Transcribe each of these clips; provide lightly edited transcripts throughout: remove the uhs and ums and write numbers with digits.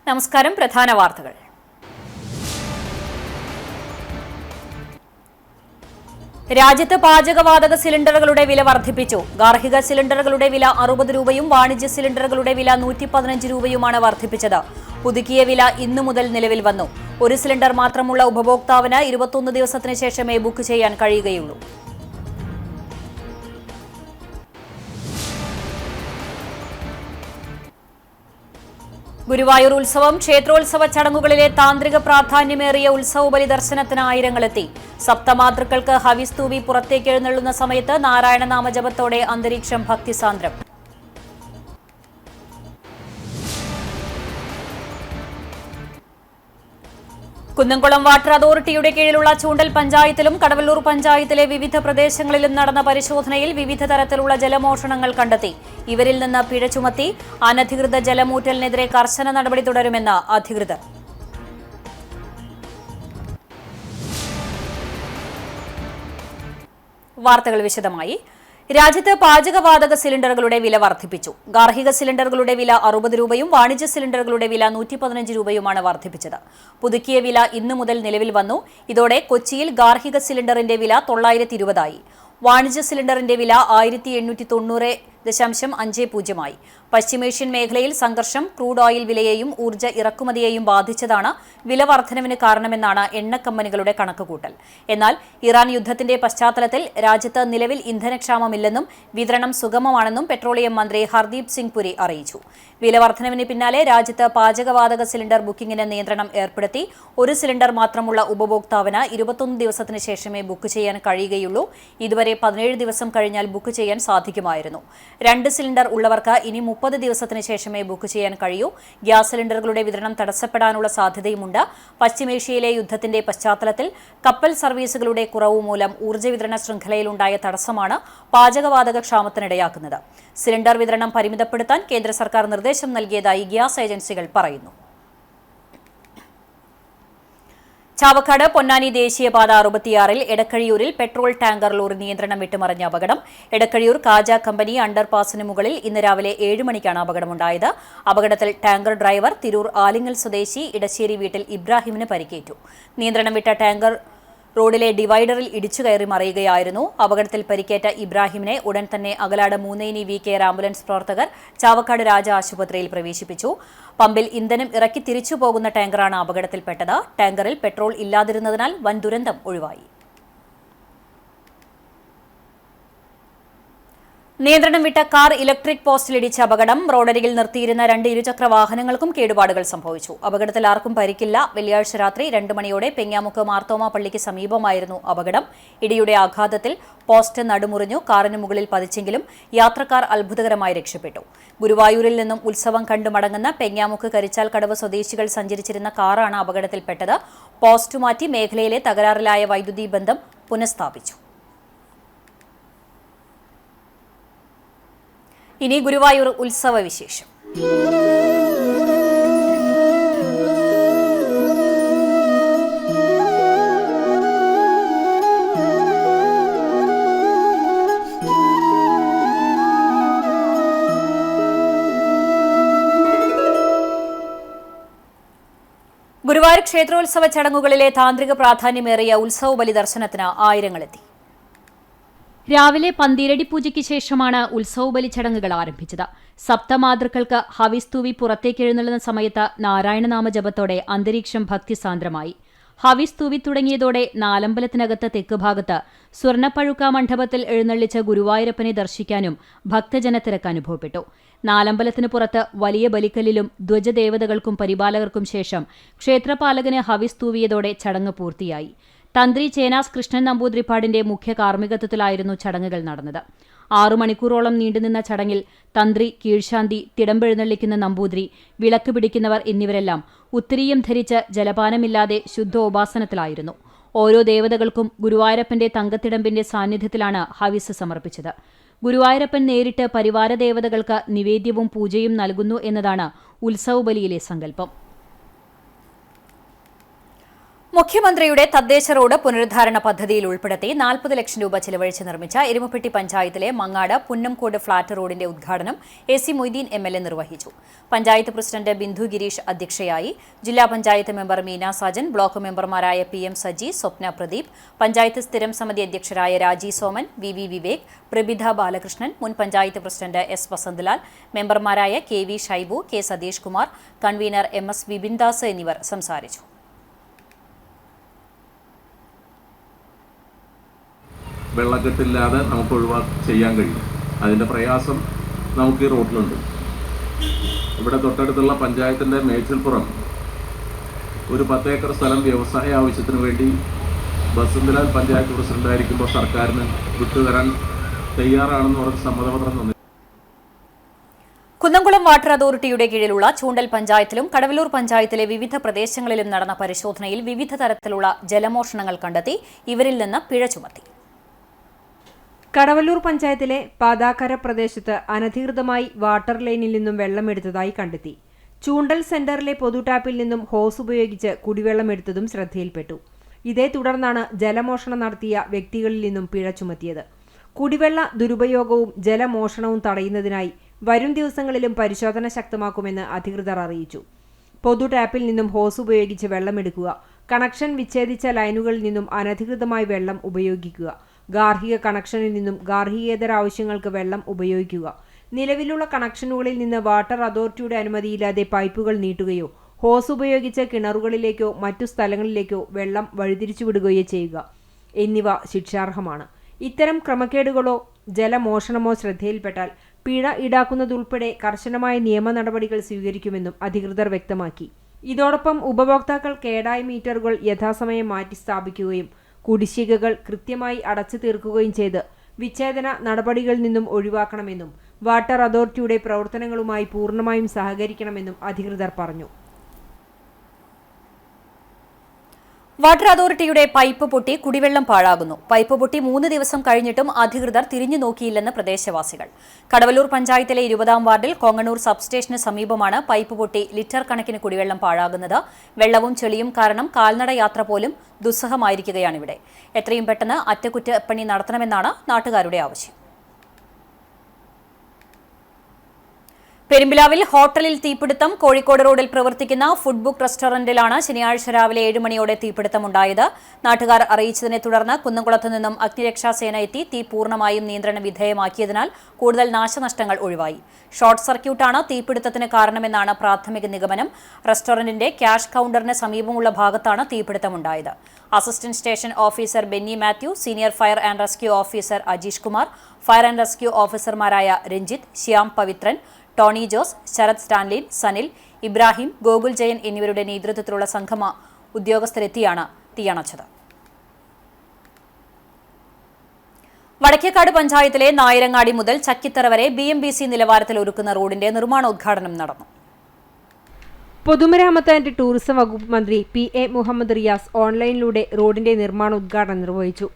നമസ്കാരം. പ്രധാന വാർത്തകൾ. രാജ്യത്ത് പാചകവാതക സിലിണ്ടറുകളുടെ വില വർദ്ധിപ്പിച്ചു. ഗാർഹിക സിലിണ്ടറുകളുടെ വില 60 രൂപയും വാണിജ്യ സിലിണ്ടറുകളുടെ വില 115 രൂപയുമാണ് വർദ്ധിപ്പിച്ചത്. പുതുക്കിയ വില ഇന്നു മുതൽ നിലവിൽ വന്നു. ഒരു സിലിണ്ടർ മാത്രമുള്ള ഉപഭോക്താവിന് 21 ദിവസത്തിന് ശേഷമേ ബുക്ക് ചെയ്യാൻ കഴിയുകയുള്ളൂ. ഗുരുവായൂർ ഉത്സവം. ക്ഷേത്രോത്സവ ചടങ്ങുകളിലെ താന്ത്രിക പ്രാധാന്യമേറിയ ഉത്സവ ബലി ദർശനത്തിന് ആയിരങ്ങളെത്തി. സപ്തമാതൃക്കൾക്ക് ഹവിസ് തൂവി പുറത്തേക്ക് എഴുന്നള്ളുന്ന സമയത്ത് നാരായണ നാമജപത്തോടെ അന്തരീക്ഷം ഭക്തിസാന്ദ്രം. കുന്നംകുളം വാട്ടർ അതോറിറ്റിയുടെ കീഴിലുള്ള ചൂണ്ടൽ പഞ്ചായത്തിലും കടവല്ലൂർ പഞ്ചായത്തിലെ വിവിധ പ്രദേശങ്ങളിലും നടന്ന പരിശോധനയിൽ വിവിധ തരത്തിലുള്ള ജലമോഷണങ്ങൾ കണ്ടെത്തി. ഇവരിൽ നിന്ന് പിഴ ചുമത്തി. അനധികൃത ജലമൂറ്റലിനെതിരെ കർശന നടപടി തുടരുമെന്ന് അധികൃതർ. വാർത്തകൾ വിശദമായി. രാജ്യത്ത് പാചകവാതക സിലിണ്ടറുകളുടെ വില വർദ്ധിപ്പിച്ചു. ഗാർഹിക സിലിണ്ടറുകളുടെ വില 60 രൂപയും വാണിജ്യ സിലിണ്ടറുകളുടെ വില 115 രൂപയുമാണ് വർദ്ധിപ്പിച്ചത്. പുതുക്കിയ വില ഇന്നു മുതൽ നിലവിൽ വന്നു. ഇതോടെ കൊച്ചിയിൽ ഗാർഹിക സിലിണ്ടറിന്റെ വില 920 ആയി. വാണിജ്യ സിലിണ്ടറിന്റെ വില 1890.50 പശ്ചിമേഷ്യൻ മേഖലയിൽ സംഘർഷം ക്രൂഡ് ഓയിൽ വിലയെയും ഊർജ്ജ ഇറക്കുമതിയെയും ബാധിച്ചതാണ് വില വർധനവിന് കാരണമെന്നാണ് എണ്ണ കമ്പനികളുടെ കണക്കുകൂട്ടൽ. എന്നാൽ ഇറാൻ യുദ്ധത്തിന്റെ പശ്ചാത്തലത്തിൽ രാജ്യത്ത് നിലവിൽ ഇന്ധനക്ഷാമമില്ലെന്നും വിതരണം സുഗമമാണെന്നും പെട്രോളിയം മന്ത്രി ഹർദീപ് സിംഗ് പുരി അറിയിച്ചു. വില വർധനവിന് പിന്നാലെ രാജ്യത്ത് പാചകവാതക സിലിണ്ടർ ബുക്കിംഗിന് നിയന്ത്രണം ഏർപ്പെടുത്തി. ഒരു സിലിണ്ടർ മാത്രമുള്ള ഉപഭോക്താവിന് 21 ദിവസത്തിന് ശേഷമേ ബുക്ക് ചെയ്യാൻ കഴിയുകയുള്ളൂ. ഇതുവരെ 17 ദിവസം കഴിഞ്ഞാൽ ബുക്ക് ചെയ്യാൻ സാധിക്കുമായിരുന്നു. 2 സിലിണ്ടർ ഉള്ളവർക്ക് ഇനി 30 ദിവസത്തിന് ശേഷമേ ബുക്ക് ചെയ്യാൻ കഴിയൂ. ഗ്യാസ് സിലിണ്ടറുകളുടെ വിതരണം തടസ്സപ്പെടാനുള്ള സാധ്യതയുമുണ്ട്. പശ്ചിമേഷ്യയിലെ യുദ്ധത്തിന്റെ പശ്ചാത്തലത്തിൽ കപ്പൽ സർവീസുകളുടെ കുറവ് മൂലം ഊർജ്ജ വിതരണ ശൃംഖലയിലുണ്ടായ തടസ്സമാണ് പാചകവാതക ക്ഷാമത്തിനിടയാക്കുന്നത്. സിലിണ്ടർ വിതരണം പരിമിതപ്പെടുത്താൻ കേന്ദ്ര സർക്കാർ നിർദ്ദേശം നൽകിയതായി ഗ്യാസ് ഏജൻസികൾ പറയുന്നു. ചാവക്കാട് പൊന്നാനി ദേശീയപാത 66-ൽ എടക്കഴിയൂരിൽ പെട്രോൾ ടാങ്കർ ലോറി നിയന്ത്രണം വിട്ടുമറിഞ്ഞ അപകടം. എടക്കഴിയൂർ കാജ കമ്പനി അണ്ടർപാസിന് മുകളിൽ ഇന്ന് രാവിലെ 7 മണിക്കാണ് അപകടമുണ്ടായത്. അപകടത്തിൽ ടാങ്കർ ഡ്രൈവർ തിരൂർ ആലിങ്ങൽ സ്വദേശി ഇടശ്ശേരി വീട്ടിൽ ഇബ്രാഹിമിന് പരിക്കേറ്റു. നിയന്ത്രണം വിട്ട ടാങ്കർ റോഡിലെ ഡിവൈഡറിൽ ഇടിച്ചുകയറി മറിയുകയായിരുന്നു. അപകടത്തിൽ പരിക്കേറ്റ ഇബ്രാഹിമിനെ ഉടൻ തന്നെ Akalad Moonneni V care ambulance പ്രവർത്തകർ ചാവക്കാട് രാജ ആശുപത്രിയിൽ പ്രവേശിപ്പിച്ചു. പമ്പിൽ ഇന്ധനം ഇറക്കി തിരിച്ചു പോകുന്ന ടാങ്കറാണ് അപകടത്തിൽപ്പെട്ടത്. ടാങ്കറിൽ പെട്രോൾ ഇല്ലാതിരുന്നതിനാൽ വൻ ദുരന്തം ഒഴിവായി. നിയന്ത്രണം വിട്ട കാർ ഇലക്ട്രിക് പോസ്റ്റിലിടിച്ച അപകടം. റോഡരികിൽ നിർത്തിയിരുന്ന 2 ഇരുചക്ര വാഹനങ്ങൾക്കും കേടുപാടുകൾ സംഭവിച്ചു. അപകടത്തിൽ ആർക്കും പരിക്കില്ല. വെള്ളിയാഴ്ച രാത്രി 2 മണിയോടെ പെങ്ങാമുക്ക് മാർത്തോമ പള്ളിക്ക് സമീപമായിരുന്നു അപകടം. ഇടിയുടെ ആഘാതത്തിൽ പോസ്റ്റ് നടുമുറിഞ്ഞു. കാറിന് മുകളിൽ പതിച്ചെങ്കിലും യാത്രക്കാർ അത്ഭുതകരമായി രക്ഷപ്പെട്ടു. ഗുരുവായൂരിൽ നിന്നും ഉത്സവം കണ്ടു മടങ്ങുന്ന പെങ്ങാമുക്ക് കരിച്ചാൽ കടവ് സ്വദേശികൾ സഞ്ചരിച്ചിരുന്ന കാറാണ് അപകടത്തിൽപ്പെട്ടത്. പോസ്റ്റ് മാറ്റി മേഖലയിലെ തകരാറിലായ വൈദ്യുതി ബന്ധം പുനഃസ്ഥാപിച്ചു. ഇനി ഗുരുവായൂർ ഉത്സവ വിശേഷം. ഗുരുവായൂർ ക്ഷേത്രോത്സവ ചടങ്ങുകളിലെ താന്ത്രിക പ്രാധാന്യമേറിയ ഉത്സവ ബലി ദർശനത്തിന് ആയിരങ്ങളെത്തി. രാവിലെ പന്തീരടി പൂജയ്ക്ക് ശേഷമാണ് ഉത്സവബലി ചടങ്ങുകൾ ആരംഭിച്ചത്. സപ്തമാതൃക്കൾക്ക് ഹവിസ് തൂവി പുറത്തേക്ക് എഴുന്നള്ളുന്ന സമയത്ത് നാരായണനാമ ജപത്തോടെ അന്തരീക്ഷം ഭക്തിസാന്ദ്രമായി. ഹവിസ് തൂവി തുടങ്ങിയതോടെ നാലമ്പലത്തിനകത്ത് തെക്കുഭാഗത്ത് സ്വർണ്ണപ്പഴുക്ക മണ്ഡപത്തിൽ എഴുന്നള്ളിച്ച ഗുരുവായൂരപ്പനെ ദർശിക്കാനും ഭക്തജനത്തിരക്ക് അനുഭവപ്പെട്ടു. നാലമ്പലത്തിന് പുറത്ത് വലിയ ബലിക്കല്ലിലും ധ്വജദേവതകൾക്കും പരിപാലകർക്കും ശേഷം ക്ഷേത്രപാലകന് ഹവിസ് തൂവിയതോടെ ചടങ്ങ് പൂർത്തിയായി. തന്ത്രി ചേനാസ് കൃഷ്ണൻ നമ്പൂതിരിപ്പാടിന്റെ മുഖ്യ കാർമ്മികത്വത്തിലായിരുന്നു ചടങ്ങുകൾ നടന്നത്. 6 മണിക്കൂറോളം നീണ്ടുനിന്ന ചടങ്ങിൽ തന്ത്രി, കീഴ്ശാന്തി, തിടമ്പെഴുന്നള്ളിക്കുന്ന നമ്പൂതിരി, വിളക്ക് പിടിക്കുന്നവർ എന്നിവരെല്ലാം ഉത്തരീയം ധരിച്ച് ജലപാനമില്ലാതെ ശുദ്ധോപാസനത്തിലായിരുന്നു. ഓരോ ദേവതകൾക്കും ഗുരുവായൂരപ്പന്റെ തങ്കത്തിടമ്പിന്റെ സാന്നിധ്യത്തിലാണ് ഹവിസ് സമർപ്പിച്ചത്. ഗുരുവായൂരപ്പൻ നേരിട്ട് പരിവാര ദേവതകൾക്ക് നിവേദ്യവും പൂജയും നൽകുന്നു എന്നതാണ് ഉത്സവബലിയിലെ സങ്കല്പം. മുഖ്യമന്ത്രിയുടെ തദ്ദേശ റോഡ് പുനരുദ്ധാരണ പദ്ധതിയിൽ ഉൾപ്പെടുത്തി 40 ലക്ഷം രൂപ ചെലവഴിച്ച് നിർമ്മിച്ച എരുമപ്പെട്ടി പഞ്ചായത്തിലെ മങ്ങാട് പുന്നംകോട് ഫ്ളാറ്റ് റോഡിന്റെ ഉദ്ഘാടനം എ.സി. മൊയ്തീൻ എം.എൽ.എ. നിർവഹിച്ചു. പഞ്ചായത്ത് പ്രസിഡന്റ് ബിന്ദു ഗിരീഷ് അധ്യക്ഷയായി. ജില്ലാ പഞ്ചായത്ത് മെമ്പർ മീന സാജൻ, ബ്ലോക്ക് മെമ്പർമാരായ പി.എം. സജി, സ്വപ്ന പ്രദീപ്, പഞ്ചായത്ത് സ്ഥിരം സമിതി അധ്യക്ഷരായ രാജി സോമൻ, വി. വിവേക്, പ്രബിധ ബാലകൃഷ്ണൻ, മുൻ പഞ്ചായത്ത് പ്രസിഡന്റ് എസ്. വസന്തലാൽ, മെമ്പർമാരായ K V. Shaibu, K. Satheesh Kumar, convener M S. Vipindas എന്നിവർ സംസാരിച്ചു. വെള്ളക്കെട്ടില്ലാതെ നമുക്ക് ചെയ്യാൻ കഴിയും. അതിൻ്റെ പ്രയാസം നമുക്ക് ഈ റോഡിലുണ്ട്. ഇവിടെ തൊട്ടടുത്തുള്ള പഞ്ചായത്തിൻ്റെ മേച്ചിൽപ്പുറം ഒരു 10 ഏക്കർ സ്ഥലം വ്യവസായ ആവശ്യത്തിന് വേണ്ടി വസന്തലാൽ പഞ്ചായത്ത് പ്രസിഡന്റായിരിക്കുമ്പോൾ സർക്കാരിന് വിട്ടുതരാൻ തയ്യാറാണെന്ന് പറഞ്ഞ് സമ്മതപത്രം തന്നു. കുന്നംകുളം വാട്ടർ അതോറിറ്റിയുടെ കീഴിലുള്ള ചൂണ്ടൽ പഞ്ചായത്തിലും കടവല്ലൂർ പഞ്ചായത്തിലെ വിവിധ പ്രദേശങ്ങളിലും നടന്ന പരിശോധനയിൽ വിവിധ തരത്തിലുള്ള ജലമോഷണങ്ങൾ കണ്ടെത്തി. ഇവരിൽ നിന്ന് പിഴ ചുമത്തി. കടവല്ലൂർ പഞ്ചായത്തിലെ പാതാക്കര പ്രദേശത്ത് അനധികൃതമായി വാട്ടർ ലൈനിൽ നിന്നും വെള്ളമെടുത്തതായി കണ്ടെത്തി. ചൂണ്ടൽ സെന്ററിലെ പൊതുടാപ്പിൽ നിന്നും ഹോസ് ഉപയോഗിച്ച് കുടിവെള്ളം എടുത്തതും ശ്രദ്ധയിൽപ്പെട്ടു. ഇതേ തുടർന്നാണ് ജലമോഷണം നടത്തിയ വ്യക്തികളിൽ നിന്നും പിഴ ചുമത്തിയത്. കുടിവെള്ള ദുരുപയോഗവും ജലമോഷണവും തടയുന്നതിനായി വരും ദിവസങ്ങളിലും പരിശോധന ശക്തമാക്കുമെന്ന് അധികൃതർ അറിയിച്ചു. പൊതുടാപ്പിൽ നിന്നും ഹോസ് ഉപയോഗിച്ച് വെള്ളമെടുക്കുക, കണക്ഷൻ വിച്ഛേദിച്ച ലൈനുകളിൽ നിന്നും അനധികൃതമായി വെള്ളം ഉപയോഗിക്കുക, ഗാർഹിക കണക്ഷനിൽ നിന്നും ഗാർഹികേതര ആവശ്യങ്ങൾക്ക് വെള്ളം ഉപയോഗിക്കുക, നിലവിലുള്ള കണക്ഷനുകളിൽ നിന്ന് വാട്ടർ അതോറിറ്റിയുടെ അനുമതിയില്ലാതെ പൈപ്പുകൾ നീട്ടുകയോ ഹോസ് ഉപയോഗിച്ച് കിണറുകളിലേക്കോ മറ്റു സ്ഥലങ്ങളിലേക്കോ വെള്ളം വഴിതിരിച്ചുവിടുകയോ ചെയ്യുക എന്നിവ ശിക്ഷാർഹമാണ്. ഇത്തരം ക്രമക്കേടുകളോ ജലമോഷണമോ ശ്രദ്ധയിൽപ്പെട്ടാൽ പിഴ ഈടാക്കുന്നതുൾപ്പെടെ കർശനമായ നിയമ നടപടികൾ സ്വീകരിക്കുമെന്നും അധികൃതർ വ്യക്തമാക്കി. ഇതോടൊപ്പം ഉപഭോക്താക്കൾ കേടായ മീറ്ററുകൾ യഥാസമയം മാറ്റി സ്ഥാപിക്കുകയും കുടിശ്ശികകൾ കൃത്യമായി അടച്ചു തീർക്കുകയും ചെയ്ത് വിച്ഛേദന നടപടികളിൽ നിന്നും ഒഴിവാക്കണമെന്നും വാട്ടർ അതോറിറ്റിയുടെ പ്രവർത്തനങ്ങളുമായി പൂർണ്ണമായും സഹകരിക്കണമെന്നും അധികൃതർ പറഞ്ഞു. വാട്ടർ അതോറിറ്റിയുടെ പൈപ്പ് പൊട്ടി കുടിവെള്ളം പാഴാകുന്നു. പൈപ്പ് പൊട്ടി 3 ദിവസം കഴിഞ്ഞിട്ടും അധികൃതർ തിരിഞ്ഞു നോക്കിയില്ലെന്ന് പ്രദേശവാസികൾ. കടവല്ലൂർ പഞ്ചായത്തിലെ 20-ാം വാർഡിൽ കോങ്ങണൂർ സബ്സ്റ്റേഷന് സമീപമാണ് പൈപ്പ് പൊട്ടി ലിറ്റർ കണക്കിന് കുടിവെള്ളം പാഴാകുന്നത്. വെള്ളവും ചെളിയും കാരണം കാൽനട യാത്ര പോലും ദുസ്സഹമായിരിക്കുകയാണിവിടെ. എത്രയും പെട്ടെന്ന് അറ്റകുറ്റപ്പണി നടത്തണമെന്നാണ് നാട്ടുകാരുടെ ആവശ്യം. പെരുമ്പിലാവിൽ ഹോട്ടലിൽ തീപിടുത്തം. കോഴിക്കോട് റോഡിൽ പ്രവർത്തിക്കുന്ന ഫുഡ് ബുക്ക് റെസ്റ്റോറന്റിലാണ് ശനിയാഴ്ച രാവിലെ 7 മണിയോടെ തീപിടുത്തമുണ്ടായത്. നാട്ടുകാർ അറിയിച്ചതിനെ തുടർന്ന് കുന്നംകുളത്ത് നിന്നും അഗ്നിരക്ഷാസേന എത്തി തീ പൂർണ്ണമായും നിയന്ത്രണ വിധേയമാക്കിയതിനാൽ കൂടുതൽ നാശനഷ്ടങ്ങൾ ഒഴിവായി. ഷോർട്ട് സർക്യൂട്ടാണ് തീപിടുത്തത്തിന് കാരണമെന്നാണ് പ്രാഥമിക നിഗമനം. റെസ്റ്റോറന്റിന്റെ ക്യാഷ് കൌണ്ടറിന് സമീപമുള്ള ഭാഗത്താണ് തീപിടുത്തമുണ്ടായത്. Assistant station officer Benny Mathew, senior fire and rescue officer Ajeesh Kumar, fire and rescue ഓഫീസർമാരായ രഞ്ജിത്ത്, ശ്യാം പവിത്രൻ, ടോണി ജോസ്, ശരത് സ്റ്റാൻലിൻ, സനിൽ, ഇബ്രാഹിം, ഗോകുൽ ജയൻ എന്നിവരുടെ നേതൃത്വത്തിലുള്ള സംഘം ഉദ്യോഗസ്ഥരെത്തിയാണ് തീയണച്ചത്. വടക്കേക്കാട് പഞ്ചായത്തിലെ നായരങ്ങാടി മുതൽ ചക്കിത്തറ വരെ BMBC നിലവാരത്തിൽ ഒരുക്കുന്ന റോഡിന്റെ നിർമ്മാണോദ്ഘാടനം നടന്നു. പൊതുമരാമത്ത് ആൻഡ് ടൂറിസം വകുപ്പ് മന്ത്രി P.A. മുഹമ്മദ് റിയാസ് ഓൺലൈനിലൂടെ റോഡിന്റെ നിർമ്മാണോദ്ഘാടനം നിർവഹിച്ചു.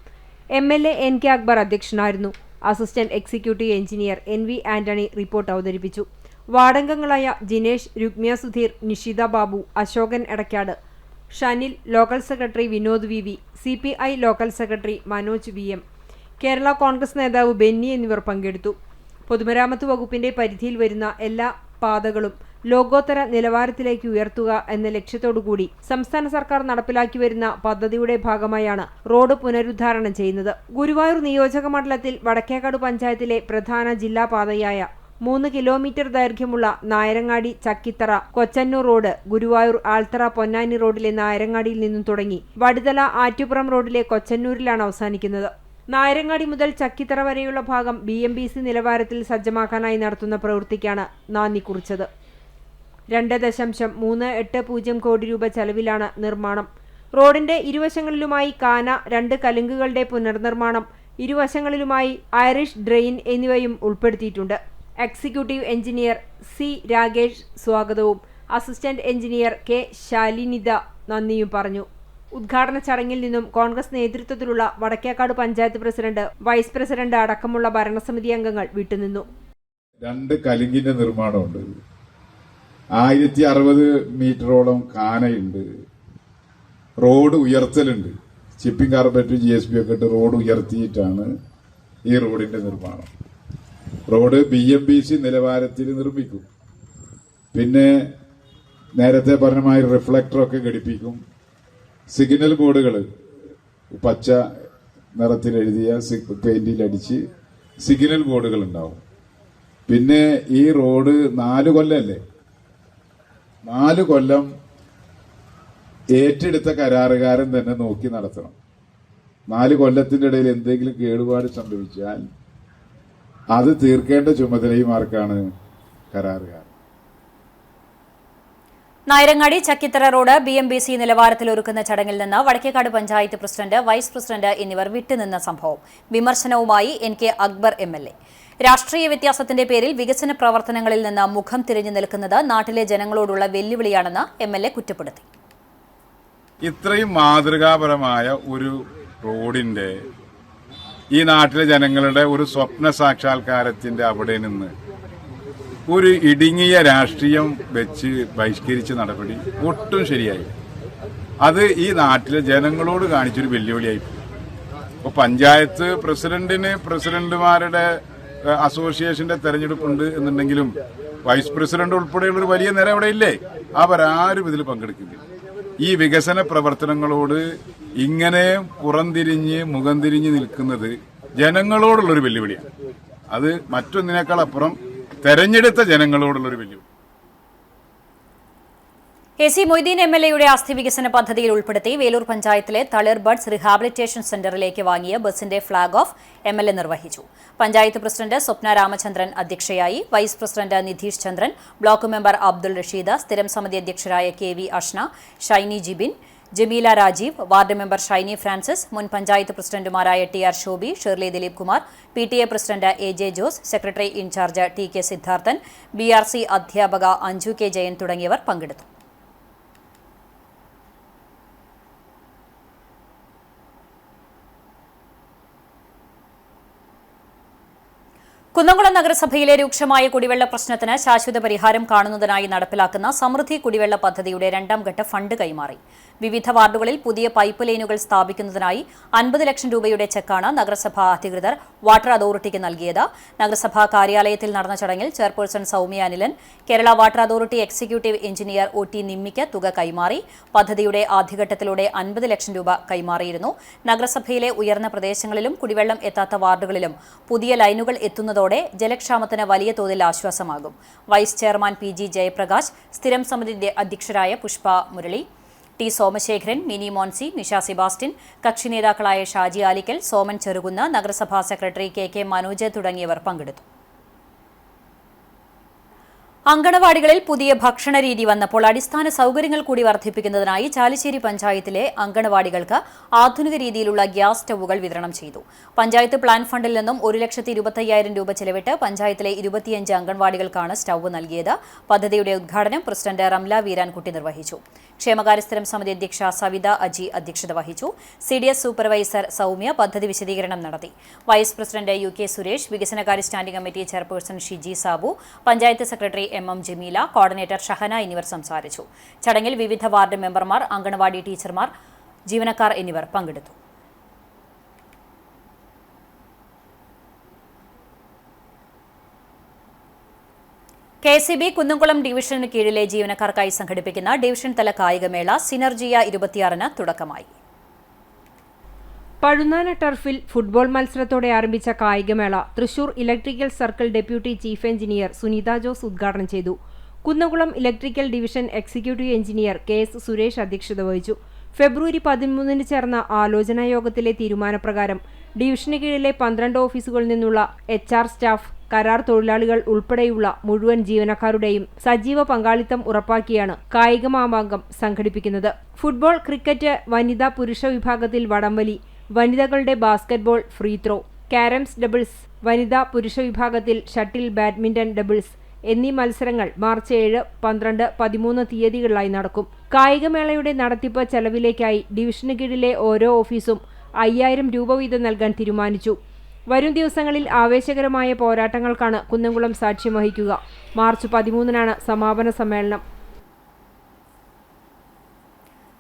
MLA N.K. അക്ബർ അധ്യക്ഷനായിരുന്നു. Assistant executive engineer NV Antony report അവതരിപ്പിച്ചു. വാർഡംഗങ്ങളായ Jinesh, Rukmiya Sudheer, Nishitha Babu, Ashokan Edakkad, Shanil, local secretary Vinod VV, CPI local secretary Manoj VM, Kerala Congress നേതാവ് ബെന്നി എന്നിവർ പങ്കെടുത്തു. പൊതുമരാമത്ത് വകുപ്പിന്റെ പരിധിയിൽ വരുന്ന എല്ലാ പാതകളും ലോകോത്തര നിലവാരത്തിലേക്ക് ഉയർത്തുക എന്ന ലക്ഷ്യത്തോടുകൂടി സംസ്ഥാന സർക്കാർ നടപ്പിലാക്കി വരുന്ന പദ്ധതിയുടെ ഭാഗമായാണ് റോഡ് പുനരുദ്ധാരണം ചെയ്യുന്നത്. ഗുരുവായൂർ നിയോജക മണ്ഡലത്തിൽ വടക്കേക്കാട് പഞ്ചായത്തിലെ പ്രധാന ജില്ലാ പാതയായ 3 കിലോമീറ്റർ ദൈർഘ്യമുള്ള നായരങ്ങാടി ചക്കിത്തറ കൊച്ചന്നൂർ റോഡ് ഗുരുവായൂർ ആൽത്തറ പൊന്നാനി റോഡിലെ നായരങ്ങാടിയിൽ നിന്നും തുടങ്ങി വടുതല ആറ്റുപുറം റോഡിലെ കൊച്ചന്നൂരിലാണ് അവസാനിക്കുന്നത്. നായരങ്ങാടി മുതൽ ചക്കിത്തറ വരെയുള്ള ഭാഗം BMBC നിലവാരത്തിൽ സജ്ജമാക്കാനായി നടത്തുന്ന പ്രവൃത്തിക്കാണ് നാന്ദി കുറിച്ചത്. 2.380 കോടി രൂപ ചെലവിലാണ് നിർമ്മാണം. റോഡിന്റെ ഇരുവശങ്ങളിലുമായി കാന, 2 കലുങ്കുകളുടെ പുനർനിർമ്മാണം, ഇരുവശങ്ങളിലുമായി ഐറിഷ് ഡ്രെയിൻ എന്നിവയും ഉൾപ്പെടുത്തിയിട്ടുണ്ട്. Executive engineer C. രാകേഷ് സ്വാഗതവും അസിസ്റ്റന്റ് എഞ്ചിനീയർ K. ശാലിനിത നന്ദിയും പറഞ്ഞു. ഉദ്ഘാടന ചടങ്ങിൽ നിന്നും കോൺഗ്രസ് നേതൃത്വത്തിലുള്ള Vadakkekad panchayat president, vice president അടക്കമുള്ള ഭരണസമിതി അംഗങ്ങൾ വിട്ടുനിന്നു. 2 കലുങ്കിന്റെ നിർമ്മാണമുണ്ട്, 1060 മീറ്ററോളം കാനയുണ്ട്, റോഡ് ഉയർത്തലുണ്ട്. ഷിപ്പിംഗ് കാർപ്പറേറ്റ് GSB ഒക്കെ ഇട്ട് റോഡ് ഉയർത്തിയിട്ടാണ് ഈ റോഡിന്റെ നിർമ്മാണം. റോഡ് BMBC നിലവാരത്തിൽ നിർമ്മിക്കും. പിന്നെ നേരത്തെ പറഞ്ഞ റിഫ്ലക്ടറൊക്കെ ഘടിപ്പിക്കും. സിഗ്നൽ ബോർഡുകൾ പച്ച നിറത്തിൽ എഴുതിയ പെയിന്റിലടിച്ച് സിഗ്നൽ ബോർഡുകൾ ഉണ്ടാവും. പിന്നെ ഈ റോഡ് 4 കൊല്ലമല്ലേ, 4 കൊല്ലം ഏറ്റെടുത്ത കരാറുകാരൻ തന്നെ നോക്കി നടത്തണം. 4 കൊല്ലത്തിന്റെ ഇടയിൽ എന്തെങ്കിലും കേടുപാട് സംഭവിച്ചാൽ അത് തീർക്കേണ്ട ചുമതലയും ആർക്കാണ്? കരാറുകാരൻ. നായരങ്ങാടി ചക്കിത്തറ റോഡ് BMBC നിലവാരത്തിൽ ഒരുക്കുന്ന ചടങ്ങിൽ നിന്ന് Vadakkekad panchayat president, vice president എന്നിവർ വിട്ടുനിന്ന സംഭവം വിമർശനവുമായി NK അക്ബർ MLA. രാഷ്ട്രീയ വ്യത്യാസത്തിന്റെ പേരിൽ വികസന പ്രവർത്തനങ്ങളിൽ നിന്ന് മുഖം തിരിഞ്ഞു നിൽക്കുന്നത് നാട്ടിലെ ജനങ്ങളോടുള്ള വെല്ലുവിളിയാണെന്ന് MLA കുറ്റപ്പെടുത്തി. ഇത്രയും മാതൃകാപരമായ ഒരു റോഡിന്റെ ഈ നാട്ടിലെ ജനങ്ങളുടെ ഒരു സ്വപ്ന സാക്ഷാത്കാരത്തിന്റെ അവിടെ നിന്ന് ഒരു ഇടുങ്ങിയ രാഷ്ട്രീയം വെച്ച് ബഹിഷ്കരിച്ച നടപടി ഒട്ടും ശരിയായി. അത് ഈ നാട്ടിലെ ജനങ്ങളോട് കാണിച്ചൊരു വെല്ലുവിളിയായി. ഇപ്പോൾ പഞ്ചായത്ത് പ്രസിഡന്റുമാരുടെ അസോസിയേഷന്റെ തെരഞ്ഞെടുപ്പുണ്ട് എന്നുണ്ടെങ്കിലും വൈസ് പ്രസിഡന്റ് ഉൾപ്പെടെയുള്ള ഒരു വലിയ നിര അവിടെ ഇല്ലേ? അവരാരും ഇതിൽ പങ്കെടുക്കില്ല. ഈ വികസന പ്രവർത്തനങ്ങളോട് ഇങ്ങനെ പുറംതിരിഞ്ഞ് മുഖം തിരിഞ്ഞ് നിൽക്കുന്നത് ജനങ്ങളോടുള്ളൊരു വെല്ലുവിളിയാണ്. അത് മറ്റൊന്നിനേക്കാൾ അപ്പുറം തെരഞ്ഞെടുത്ത ജനങ്ങളോടുള്ളൊരു വെല്ലുവിളി. AC മൊയ്തീൻ MLAയുടെ ആസ്തി വികസന പദ്ധതിയിൽ ഉൾപ്പെടുത്തി വേലൂർ പഞ്ചായത്തിലെ തളിർ ബഡ്സ് റിഹാബിലിറ്റേഷൻ സെന്ററിലേക്ക് വാങ്ങിയ ബസിന്റെ ഫ്ളാഗ് ഓഫ് MLA നിർവഹിച്ചു. പഞ്ചായത്ത് പ്രസിഡന്റ് സ്വപ്ന രാമചന്ദ്രൻ അധ്യക്ഷയായി. Vice president Nidheesh Chandran, block member Abdul Rasheed, സ്ഥിരം സമിതി അധ്യക്ഷരായ KV Ashna, Shiny Jibin, Jameela Rajeev, ward member Shiny Francis, മുൻ പഞ്ചായത്ത് പ്രസിഡന്റുമാരായ TR Shobhi, Shirley Dileep Kumar, PTA president AJ Jose, secretary in charge TK Siddharthan, BRC അധ്യാപക അഞ്ജു K ജയൻ തുടങ്ങിയവർ പങ്കെടുത്തു. കുന്നംകുളം നഗരസഭയിലെ രൂക്ഷമായ കുടിവെള്ള പ്രശ്നത്തിന് ശാശ്വത പരിഹാരം കാണുന്നതിനായി നടപ്പിലാക്കുന്ന സമൃദ്ധി കുടിവെള്ള പദ്ധതിയുടെ 2ാം ഘട്ട ഫണ്ട് കൈമാറി. വിവിധ വാർഡുകളിൽ പുതിയ പൈപ്പ് ലൈനുകൾ സ്ഥാപിക്കുന്നതിനായി 50 ലക്ഷം രൂപയുടെ ചെക്കാണ് നഗരസഭാ അധികൃതർ വാട്ടർ അതോറിറ്റിക്ക് നൽകിയത്. നഗരസഭാ കാര്യാലയത്തിൽ നടന്ന ചടങ്ങിൽ chairperson Soumya Anilan, Kerala water authority executive engineer OT നിമ്മിക്ക് തുക കൈമാറി. പദ്ധതിയുടെ ആദ്യഘട്ടത്തിലൂടെ 50 ലക്ഷം രൂപ കൈമാറിയിരുന്നു. നഗരസഭയിലെ ഉയർന്ന പ്രദേശങ്ങളിലും കുടിവെള്ളം എത്താത്ത വാർഡുകളിലും പുതിയ ലൈനുകൾ എത്തുന്നതോടെ ജലക്ഷാമത്തിന് വലിയ തോതിൽ ആശ്വാസമാകും. വൈസ് ചെയർമാൻ PG ജയപ്രകാശ്, സ്ഥിരം സമിതി അധ്യക്ഷരായ പുഷ്പ മുരളി, T സോമശേഖരൻ, മിനി മോൻസി, നിഷ സെബാസ്റ്റ്യൻ, കക്ഷി നേതാക്കളായ ഷാജി ആലിക്കൽ, സോമൻ ചെറുകുന്ന്, നഗരസഭാ സെക്രട്ടറി KK മനോജ് തുടങ്ങിയവർ പങ്കെടുത്തു. അങ്കണവാടികളിൽ പുതിയ ഭക്ഷണ രീതി വന്നപ്പോൾ അടിസ്ഥാന സൗകര്യങ്ങൾ കൂടി വർദ്ധിപ്പിക്കുന്നതിനായി ചാലിശ്ശേരി പഞ്ചായത്തിലെ അങ്കണവാടികൾക്ക് ആധുനിക രീതിയിലുള്ള ഗ്യാസ് സ്റ്റൌകൾ വിതരണം ചെയ്തു. പഞ്ചായത്ത് പ്ലാൻ ഫണ്ടിൽ നിന്നും 1,25,000 രൂപ ചെലവിട്ട് പഞ്ചായത്തിലെ 25 അങ്കണവാടികൾക്കാണ് സ്റ്റൌ നൽകിയത്. പദ്ധതിയുടെ ഉദ്ഘാടനം പ്രസിഡന്റ് റംല വീരാൻകുട്ടി നിർവഹിച്ചു. ക്ഷേമകാര്യ സ്ഥിരം സമിതി അധ്യക്ഷ സവിത അജി അധ്യക്ഷത വഹിച്ചു. CDS സൂപ്പർവൈസർ സൗമ്യ പദ്ധതി വിശദീകരണം നടത്തി. വൈസ് പ്രസിഡന്റ് UK സുരേഷ്, വികസനകാര്യ standing committee chairperson Shiji Sabu, panchayat secretary MM Jameela, coordinator Shahana എന്നിവർ സംസാരിച്ചു. ചടങ്ങിൽ വിവിധ വാർഡ് മെമ്പർമാർ, അങ്കണവാടി ടീച്ചർമാർ, ജീവനക്കാർ എന്നിവർ പങ്കെടുത്തു. KCB കുന്നംകുളം ഡിവിഷന് കീഴിലെ ജീവനക്കാർക്കായി സംഘടിപ്പിക്കുന്ന ഡിവിഷൻ തല കായികമേള സിനർജിയ 26-ന് തുടക്കമായി. പഴുന്നാന ടർഫിൽ ഫുട്ബോൾ മത്സരത്തോടെ ആരംഭിച്ച കായികമേള Thrissur electrical circle deputy chief engineer Sunitha Jose ഉദ്ഘാടനം ചെയ്തു. Kunnamkulam electrical division executive engineer KS Suresh അധ്യക്ഷത വഹിച്ചു. ഫെബ്രുവരി 13-ന് ചേർന്ന ആലോചനാ യോഗത്തിലെ തീരുമാനപ്രകാരം ഡിവിഷന് കീഴിലെ 12 ഓഫീസുകളിൽ നിന്നുള്ള HR സ്റ്റാഫ്, കരാർ തൊഴിലാളികൾ ഉൾപ്പെടെയുള്ള മുഴുവൻ ജീവനക്കാരുടെയും സജീവ പങ്കാളിത്തം ഉറപ്പാക്കിയാണ് കായിക മാമാങ്കം സംഘടിപ്പിക്കുന്നത്. ഫുട്ബോൾ, ക്രിക്കറ്റ്, വനിതാ പുരുഷ വിഭാഗത്തിൽ വടംവലി, വനിതകളുടെ basketball, free throw, carroms doubles, വനിതാ പുരുഷ വിഭാഗത്തിൽ ഷട്ടിൽ, ബാഡ്മിന്റൺ ഡബിൾസ് എന്നീ മത്സരങ്ങൾ മാർച്ച് 7, 12, 13 തീയതികളിലായി നടക്കും. കായികമേളയുടെ നടത്തിപ്പ് ചെലവിലേക്കായി ഡിവിഷന് കീഴിലെ ഓരോ ഓഫീസും 5000 രൂപ വീതം നൽകാൻ തീരുമാനിച്ചു. വരും ദിവസങ്ങളിൽ ആവേശകരമായ പോരാട്ടങ്ങൾക്കാണ് കുന്നംകുളം സാക്ഷ്യം വഹിക്കുക. മാർച്ച് 13-നാണ് സമാപന സമ്മേളനം.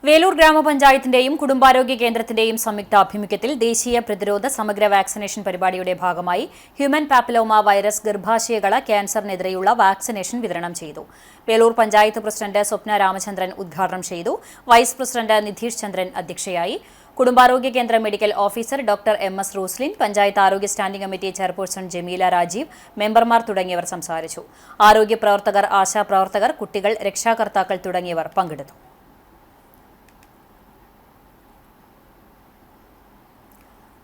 വേലൂർ ഗ്രാമപഞ്ചായത്തിന്റെയും കുടുംബാരോഗ്യ കേന്ദ്രത്തിന്റെയും സംയുക്താഭിമുഖ്യത്തിൽ ദേശീയ പ്രതിരോധ സമഗ്ര വാക്സിനേഷൻ പരിപാടിയുടെ ഭാഗമായി ഹ്യൂമൻ പാപ്പിലോമ വൈറസ് ഗർഭാശയകള ക്യാൻസറിനെതിരെയുള്ള വാക്സിനേഷൻ വിതരണം ചെയ്തു. വേലൂർ പഞ്ചായത്ത് പ്രസിഡന്റ് സ്വപ്ന രാമചന്ദ്രൻ ഉദ്ഘാടനം ചെയ്തു. വൈസ് പ്രസിഡന്റ് നിധീഷ് ചന്ദ്രൻ അധ്യക്ഷയായി. കുടുംബാരോഗ്യ കേന്ദ്ര medical officer doctor MS Ruslin, panchayat ആരോഗ്യ standing committee chairperson Jameela Rajeev, മെമ്പർമാർ തുടങ്ങിയവർ സംസാരിച്ചു. ആരോഗ്യ പ്രവർത്തകർ, ആശാപ്രവർത്തകർ, കുട്ടികൾ, രക്ഷാകർത്താക്കൾ തുടങ്ങിയവർ പങ്കെടുത്തു.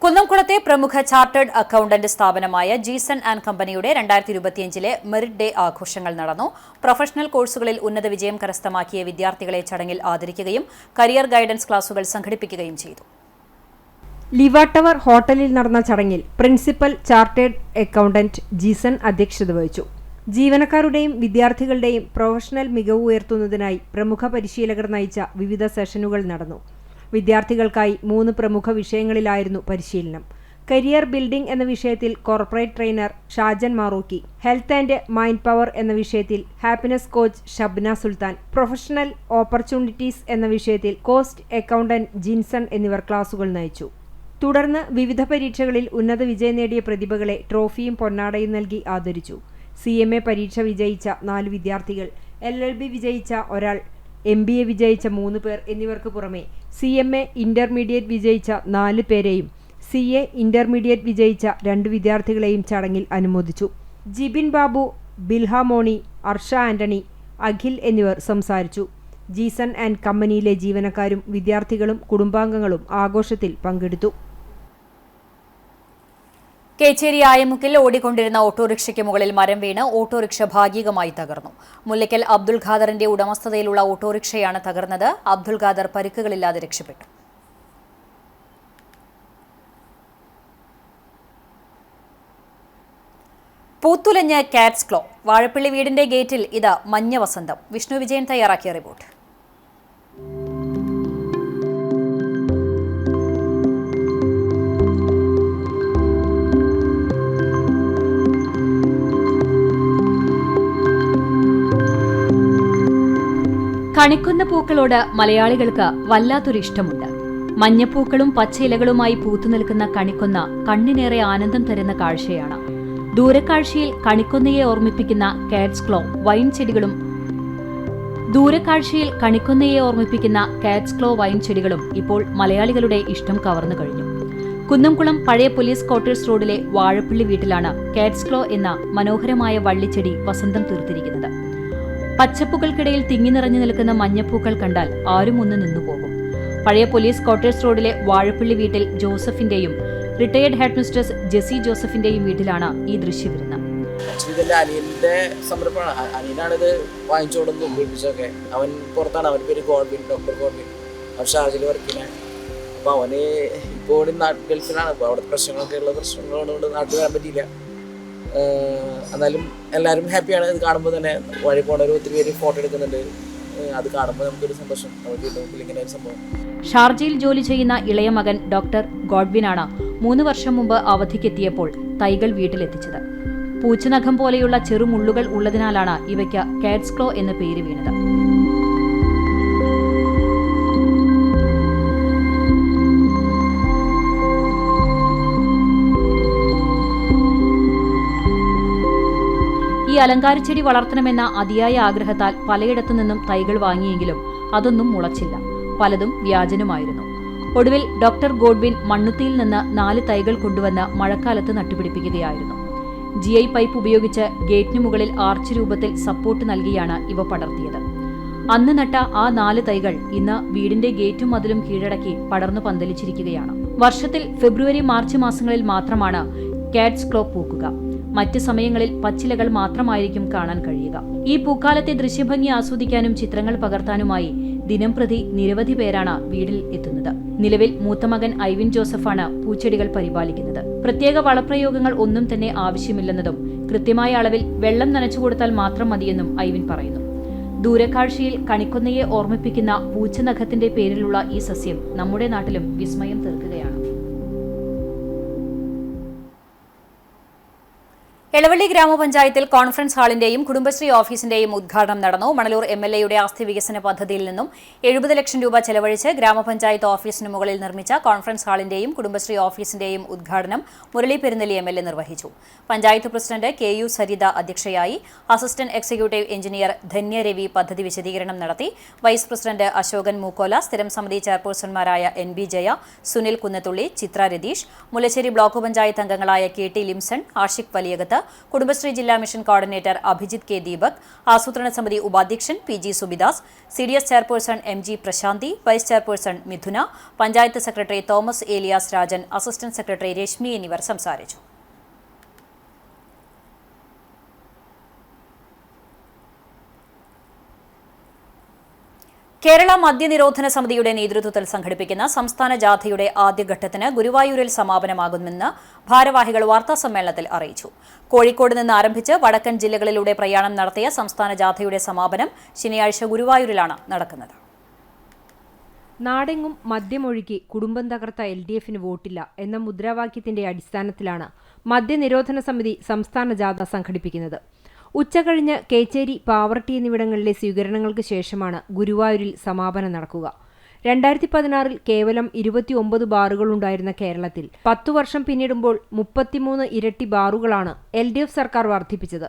കുന്നംകുളത്തെ പ്രമുഖ ചാർട്ടേഡ് അക്കൌണ്ടന്റ് സ്ഥാപനമായ ജീസൺ ആൻഡ് കമ്പനിയുടെ 2025 മെറിറ്റ് ഡേ ആഘോഷങ്ങൾ നടന്നു. പ്രൊഫഷണൽ കോഴ്സുകളിൽ ഉന്നത വിജയം കരസ്ഥമാക്കിയ വിദ്യാർത്ഥികളെ ചടങ്ങിൽ ആദരിക്കുകയും കരിയർ ഗൈഡൻസ് ക്ലാസുകൾ സംഘടിപ്പിക്കുകയും ചെയ്തു. ലിവ ടവർ ഹോട്ടലിൽ നടന്ന ചടങ്ങിൽ പ്രിൻസിപ്പൽ ചാർട്ടേഡ് അക്കൌണ്ടന്റ് ജീസൺ അധ്യക്ഷത വഹിച്ചു. ജീവനക്കാരുടെയും വിദ്യാർത്ഥികളുടെയും പ്രൊഫഷണൽ മികവ് ഉയർത്തുന്നതിനായി പ്രമുഖ പരിശീലകർ നയിച്ച വിവിധ സെഷനുകൾ നടന്നു. വിദ്യാർത്ഥികൾക്കായി 3 പ്രമുഖ വിഷയങ്ങളിലായിരുന്നു പരിശീലനം. കരിയർ ബിൽഡിംഗ് എന്ന വിഷയത്തിൽ corporate trainer Shajan Marookki, health and mind power എന്ന വിഷയത്തിൽ happiness coach Shabna Sultan, professional opportunities എന്ന വിഷയത്തിൽ കോസ്റ്റ് അക്കൌണ്ടന്റ് ജിൻസൺ എന്നിവർ ക്ലാസുകൾ നയിച്ചു. തുടർന്ന് വിവിധ പരീക്ഷകളിൽ ഉന്നത വിജയം നേടിയ പ്രതിഭകളെ ട്രോഫിയും പൊന്നാടയും നൽകി ആദരിച്ചു. CMA പരീക്ഷ വിജയിച്ച 4 വിദ്യാർത്ഥികൾ, LLB വിജയിച്ച ഒരാൾ, MBA വിജയിച്ച 3 പേർ എന്നിവർക്ക് പുറമെ CMA ഇന്റർമീഡിയറ്റ് വിജയിച്ച 4 പേരെയും CA ഇന്റർമീഡിയറ്റ് വിജയിച്ച 2 വിദ്യാർത്ഥികളെയും ചടങ്ങിൽ അനുമോദിച്ചു. ജിബിൻ ബാബു, ബിൽഹ മോണി, അർഷ ആന്റണി, അഖിൽ എന്നിവർ സംസാരിച്ചു. ജീസൺ ആൻഡ് കമ്പനിയിലെ ജീവനക്കാരും വിദ്യാർത്ഥികളും കുടുംബാംഗങ്ങളും ആഘോഷത്തിൽ പങ്കെടുത്തു. കേച്ചേരി ആയമുക്കിൽ ഓടിക്കൊണ്ടിരുന്ന ഓട്ടോറിക്ഷയ്ക്ക് മുകളിൽ മരം വീണ് ഓട്ടോറിക്ഷ ഭാഗികമായി തകർന്നു. മുല്ലയ്ക്കൽ അബ്ദുൽ ഖാദറിന്റെ ഉടമസ്ഥതയിലുള്ള ഓട്ടോറിക്ഷയാണ് തകർന്നത്. അബ്ദുൽ ഖാദർ പരിക്കുകളില്ലാതെ രക്ഷപ്പെട്ടു. പൂത്തുലഞ്ഞ കാറ്റ്സ് ക്ലോ. വാഴപ്പള്ളി വീടിന്റെ ഗേറ്റിൽ ഇത് മഞ്ഞ വസന്തം. വിഷ്ണു വിജയൻ തയ്യാറാക്കിയ റിപ്പോർട്ട്. കണിക്കൊന്ന പൂക്കളോട് മലയാളികൾക്ക് വല്ലാത്തൊരു ഇഷ്ടമുണ്ട്. മഞ്ഞപ്പൂക്കളും പച്ചയിലകളുമായി പൂത്തുനിൽക്കുന്ന കണിക്കൊന്ന കണ്ണിനേറെ ആനന്ദം തരുന്ന കാഴ്ചയാണ്. ദൂരക്കാഴ്ചയിൽ കണിക്കൊന്നയെ ഓർമ്മിപ്പിക്കുന്ന കാറ്റ്സ് ക്ലോ വൈൻ ചെടികളും ഇപ്പോൾ മലയാളികളുടെ ഇഷ്ടം കവർന്നു കഴിഞ്ഞു. കുന്നംകുളം പഴയ പോലീസ് ക്വാർട്ടേഴ്സ് റോഡിലെ വാഴപ്പള്ളി വീട്ടിലാണ് കാറ്റ്സ് ക്ലോ എന്ന മനോഹരമായ വള്ളിച്ചെടി വസന്തം തീർത്തിരിക്കുന്നത്. പച്ചപ്പുകൾക്കിടയിൽ തിങ്ങി നിറഞ്ഞു നിൽക്കുന്ന മഞ്ഞപ്പൂക്കൾ കണ്ടാൽ ആരും ഒന്ന് നിന്നുപോകും. പഴയ പോലീസ് ക്വാർട്ടേഴ്സ് റോഡിലെ വാഴപ്പള്ളി വീട്ടിൽ ജോസഫിന്റെയും റിട്ടയർഡ് ഹെഡ് മിസ്ട്രസ് ജെസി ജോസഫിന്റെയും വീട്ടിലാണ് ഈ ദൃശ്യവിരുന്ന്. ഇതിന്റെ അനിയന്റെ സംരംഭമാണ്. അനിയനാണിത് വാങ്ങിച്ചോടുന്നതും വീട്ടിച്ചൊക്കെ. അവൻ പുറത്താണ്. അവൻ പേര് ഗോഡ്വിൻ, ഡോക്ടർ ഗോഡ്വിൻ. അവൻ ഷാർജിൽ വർക്കിനെ. അപ്പോൾ അവന് ഇപ്പോൾ ഗൾഫിലാണ്. അപ്പോൾ അവിടെ പ്രശ്നങ്ങളൊക്കെ ഉള്ള പ്രശ്നങ്ങളുകൊണ്ട് നാട്ടിൽ വരാൻ പറ്റിയില്ല. എന്നാലും എല്ലാവരും ഹാപ്പിയാണ്. ഇത് കാണുമ്പോൾ തന്നെ വഴി പോണവർ ഒത്തിരി പേര് ഫോട്ടോ എടുക്കുന്നുണ്ട്. അത് കാണുമ്പോൾ നമുക്കൊരു സന്തോഷം. നമുക്ക് ഇങ്ങനെ ഒരു സംഭവം. ഷാർജയിൽ ജോലി ചെയ്യുന്ന ഇളയ മകൻ ഡോക്ടർ ഗോഡ്വിനാണ് 3 വർഷം മുമ്പ് അവധിക്കെത്തിയപ്പോൾ തൈകൾ വീട്ടിലെത്തിച്ചത്. പൂച്ചനഖം പോലെയുള്ള ചെറുമുള്ളുകൾ ഉള്ളതിനാലാണ് ഇവയ്ക്ക് കാറ്റ്സ് ക്ലോ എന്ന പേര് വീണത്. ഈ അലങ്കാരച്ചെടി വളർത്തണമെന്ന അതിയായ ആഗ്രഹത്താൽ പലയിടത്തു നിന്നും തൈകൾ വാങ്ങിയെങ്കിലും അതൊന്നും മുളച്ചില്ല. പലതും വ്യാജനുമായിരുന്നു. ഒടുവിൽ ഡോക്ടർ ഗോഡ്വിൻ മണ്ണുത്തിയിൽ നിന്ന് 4 തൈകൾ കൊണ്ടുവന്ന് മഴക്കാലത്ത് നട്ടുപിടിപ്പിക്കുകയായിരുന്നു. GI പൈപ്പ് ഉപയോഗിച്ച് ഗേറ്റിനു മുകളിൽ ആർച്ച് രൂപത്തിൽ സപ്പോർട്ട് നൽകിയാണ് ഇവ പടർത്തിയത്. അന്ന് നട്ട ആ 4 തൈകൾ ഇന്ന് വീടിന്റെ ഗേറ്റും മതിലും കീഴടക്കി പടർന്നു പന്തലിച്ചിരിക്കുകയാണ്. വർഷത്തിൽ ഫെബ്രുവരി, മാർച്ച് മാസങ്ങളിൽ മാത്രമാണ് കാറ്റ്സ് ക്ലോ പൂക്കുക. മറ്റ് സമയങ്ങളിൽ പച്ചിലകൾ മാത്രമായിരിക്കും കാണാൻ കഴിയുക. ഈ പൂക്കാലത്തെ ദൃശ്യഭംഗി ആസ്വദിക്കാനും ചിത്രങ്ങൾ പകർത്താനുമായി ദിനംപ്രതി നിരവധി പേരാണ് വീട്ടിൽ എത്തുന്നത്. നിലവിൽ മൂത്തമകൻ ഐവിൻ ജോസഫാണ് പൂച്ചെടികൾ പരിപാലിക്കുന്നത്. പ്രത്യേക വളപ്രയോഗങ്ങൾ ഒന്നും തന്നെ ആവശ്യമില്ലെന്നതും കൃത്യമായ അളവിൽ വെള്ളം നനച്ചുകൊടുത്താൽ മാത്രം മതിയെന്നും ഐവിൻ പറയുന്നു. ദൂരക്കാഴ്ചയിൽ കണിക്കൊന്നയെ ഓർമ്മിപ്പിക്കുന്ന പൂച്ചനഖത്തിന്റെ പേരിലുള്ള ഈ സസ്യം നമ്മുടെ നാട്ടിലും വിസ്മയം തീർക്കുകയാണ്. എളവള്ളി ഗ്രാമപഞ്ചായത്തിൽ കോൺഫറൻസ് ഹാളിന്റെയും കുടുംബശ്രീ ഓഫീസിന്റെയും ഉദ്ഘാടനം നടന്നു. മണലൂർ എംഎൽഎയുടെ ആസ്തി വികസന പദ്ധതിയിൽ നിന്നും 70 ലക്ഷം രൂപ ചെലവഴിച്ച് ഗ്രാമപഞ്ചായത്ത് ഓഫീസിന് മുകളിൽ നിർമ്മിച്ച കോൺഫറൻസ് ഹാളിന്റെയും കുടുംബശ്രീ ഓഫീസിന്റെയും ഉദ്ഘാടനം മുരളി പെരുന്നെല്ലി എംഎൽഎ നിർവഹിച്ചു. പഞ്ചായത്ത് പ്രസിഡന്റ് KU സരിത അധ്യക്ഷയായി. Assistant executive engineer Dhanya Ravi പദ്ധതി വിശദീകരണം നടത്തി. വൈസ് പ്രസിഡന്റ് അശോകൻ മൂക്കോല, സ്ഥിരം സമിതി ചെയർപേഴ്സൺമാരായ NB ജയ, സുനിൽ കുന്നത്തുള്ളി, ചിത്ര രതീഷ്, മുല്ലശ്ശേരി ബ്ലോക്ക് പഞ്ചായത്ത് അംഗങ്ങളായ KT ലിംസൺ, ആഷിഖ് വലിയകത്ത്, കുടുംബശ്രീ ജില്ലാ mission coordinator Abhijith K Deepak, ആസൂത്രണ സമിതി ഉപാധ്യക്ഷൻ PG Subidas, CDS chairperson MG Prasanthi, vice chairperson Mithuna, panchayat secretary Thomas Elias Rajan, assistant secretary Reshmi എന്നിവർ സംസാരിച്ചു. കേരള മദ്യനിരോധന സമിതിയുടെ നേതൃത്വത്തിൽ സംഘടിപ്പിക്കുന്ന സംസ്ഥാന ജാഥയുടെ ആദ്യഘട്ടത്തിന് ഗുരുവായൂരിൽ സമാപനമാകുമെന്ന് ഭാരവാഹികൾ വാർത്താസമ്മേളനത്തിൽ അറിയിച്ചു. കോഴിക്കോട് നിന്ന് ആരംഭിച്ച് വടക്കൻ ജില്ലകളിലൂടെ പ്രയാണം നടത്തിയ സംസ്ഥാന ജാഥയുടെ സമാപനം ശനിയാഴ്ച ഗുരുവായൂരിലാണ് നടക്കുന്നത്. നാടെങ്ങും മദ്യമൊഴുക്കി കുടുംബം തകർത്ത LDFന് വോട്ടില്ല എന്ന മുദ്രാവാക്യത്തിന്റെ അടിസ്ഥാനത്തിലാണ് മദ്യനിരോധന സമിതി സംസ്ഥാന ജാഥ സംഘടിപ്പിക്കുന്നത്. ഉച്ചകഴിഞ്ഞ് കേച്ചേരി, പാവർട്ടി എന്നിവിടങ്ങളിലെ സ്വീകരണങ്ങൾക്ക് ശേഷമാണ് ഗുരുവായൂരിൽ സമാപനം നടക്കുക. 2016 കേവലം 29 ബാറുകളുണ്ടായിരുന്ന കേരളത്തിൽ 10 വർഷം പിന്നിടുമ്പോൾ 33 ഇരട്ടി ബാറുകളാണ് LDF സർക്കാർ വർദ്ധിപ്പിച്ചത്.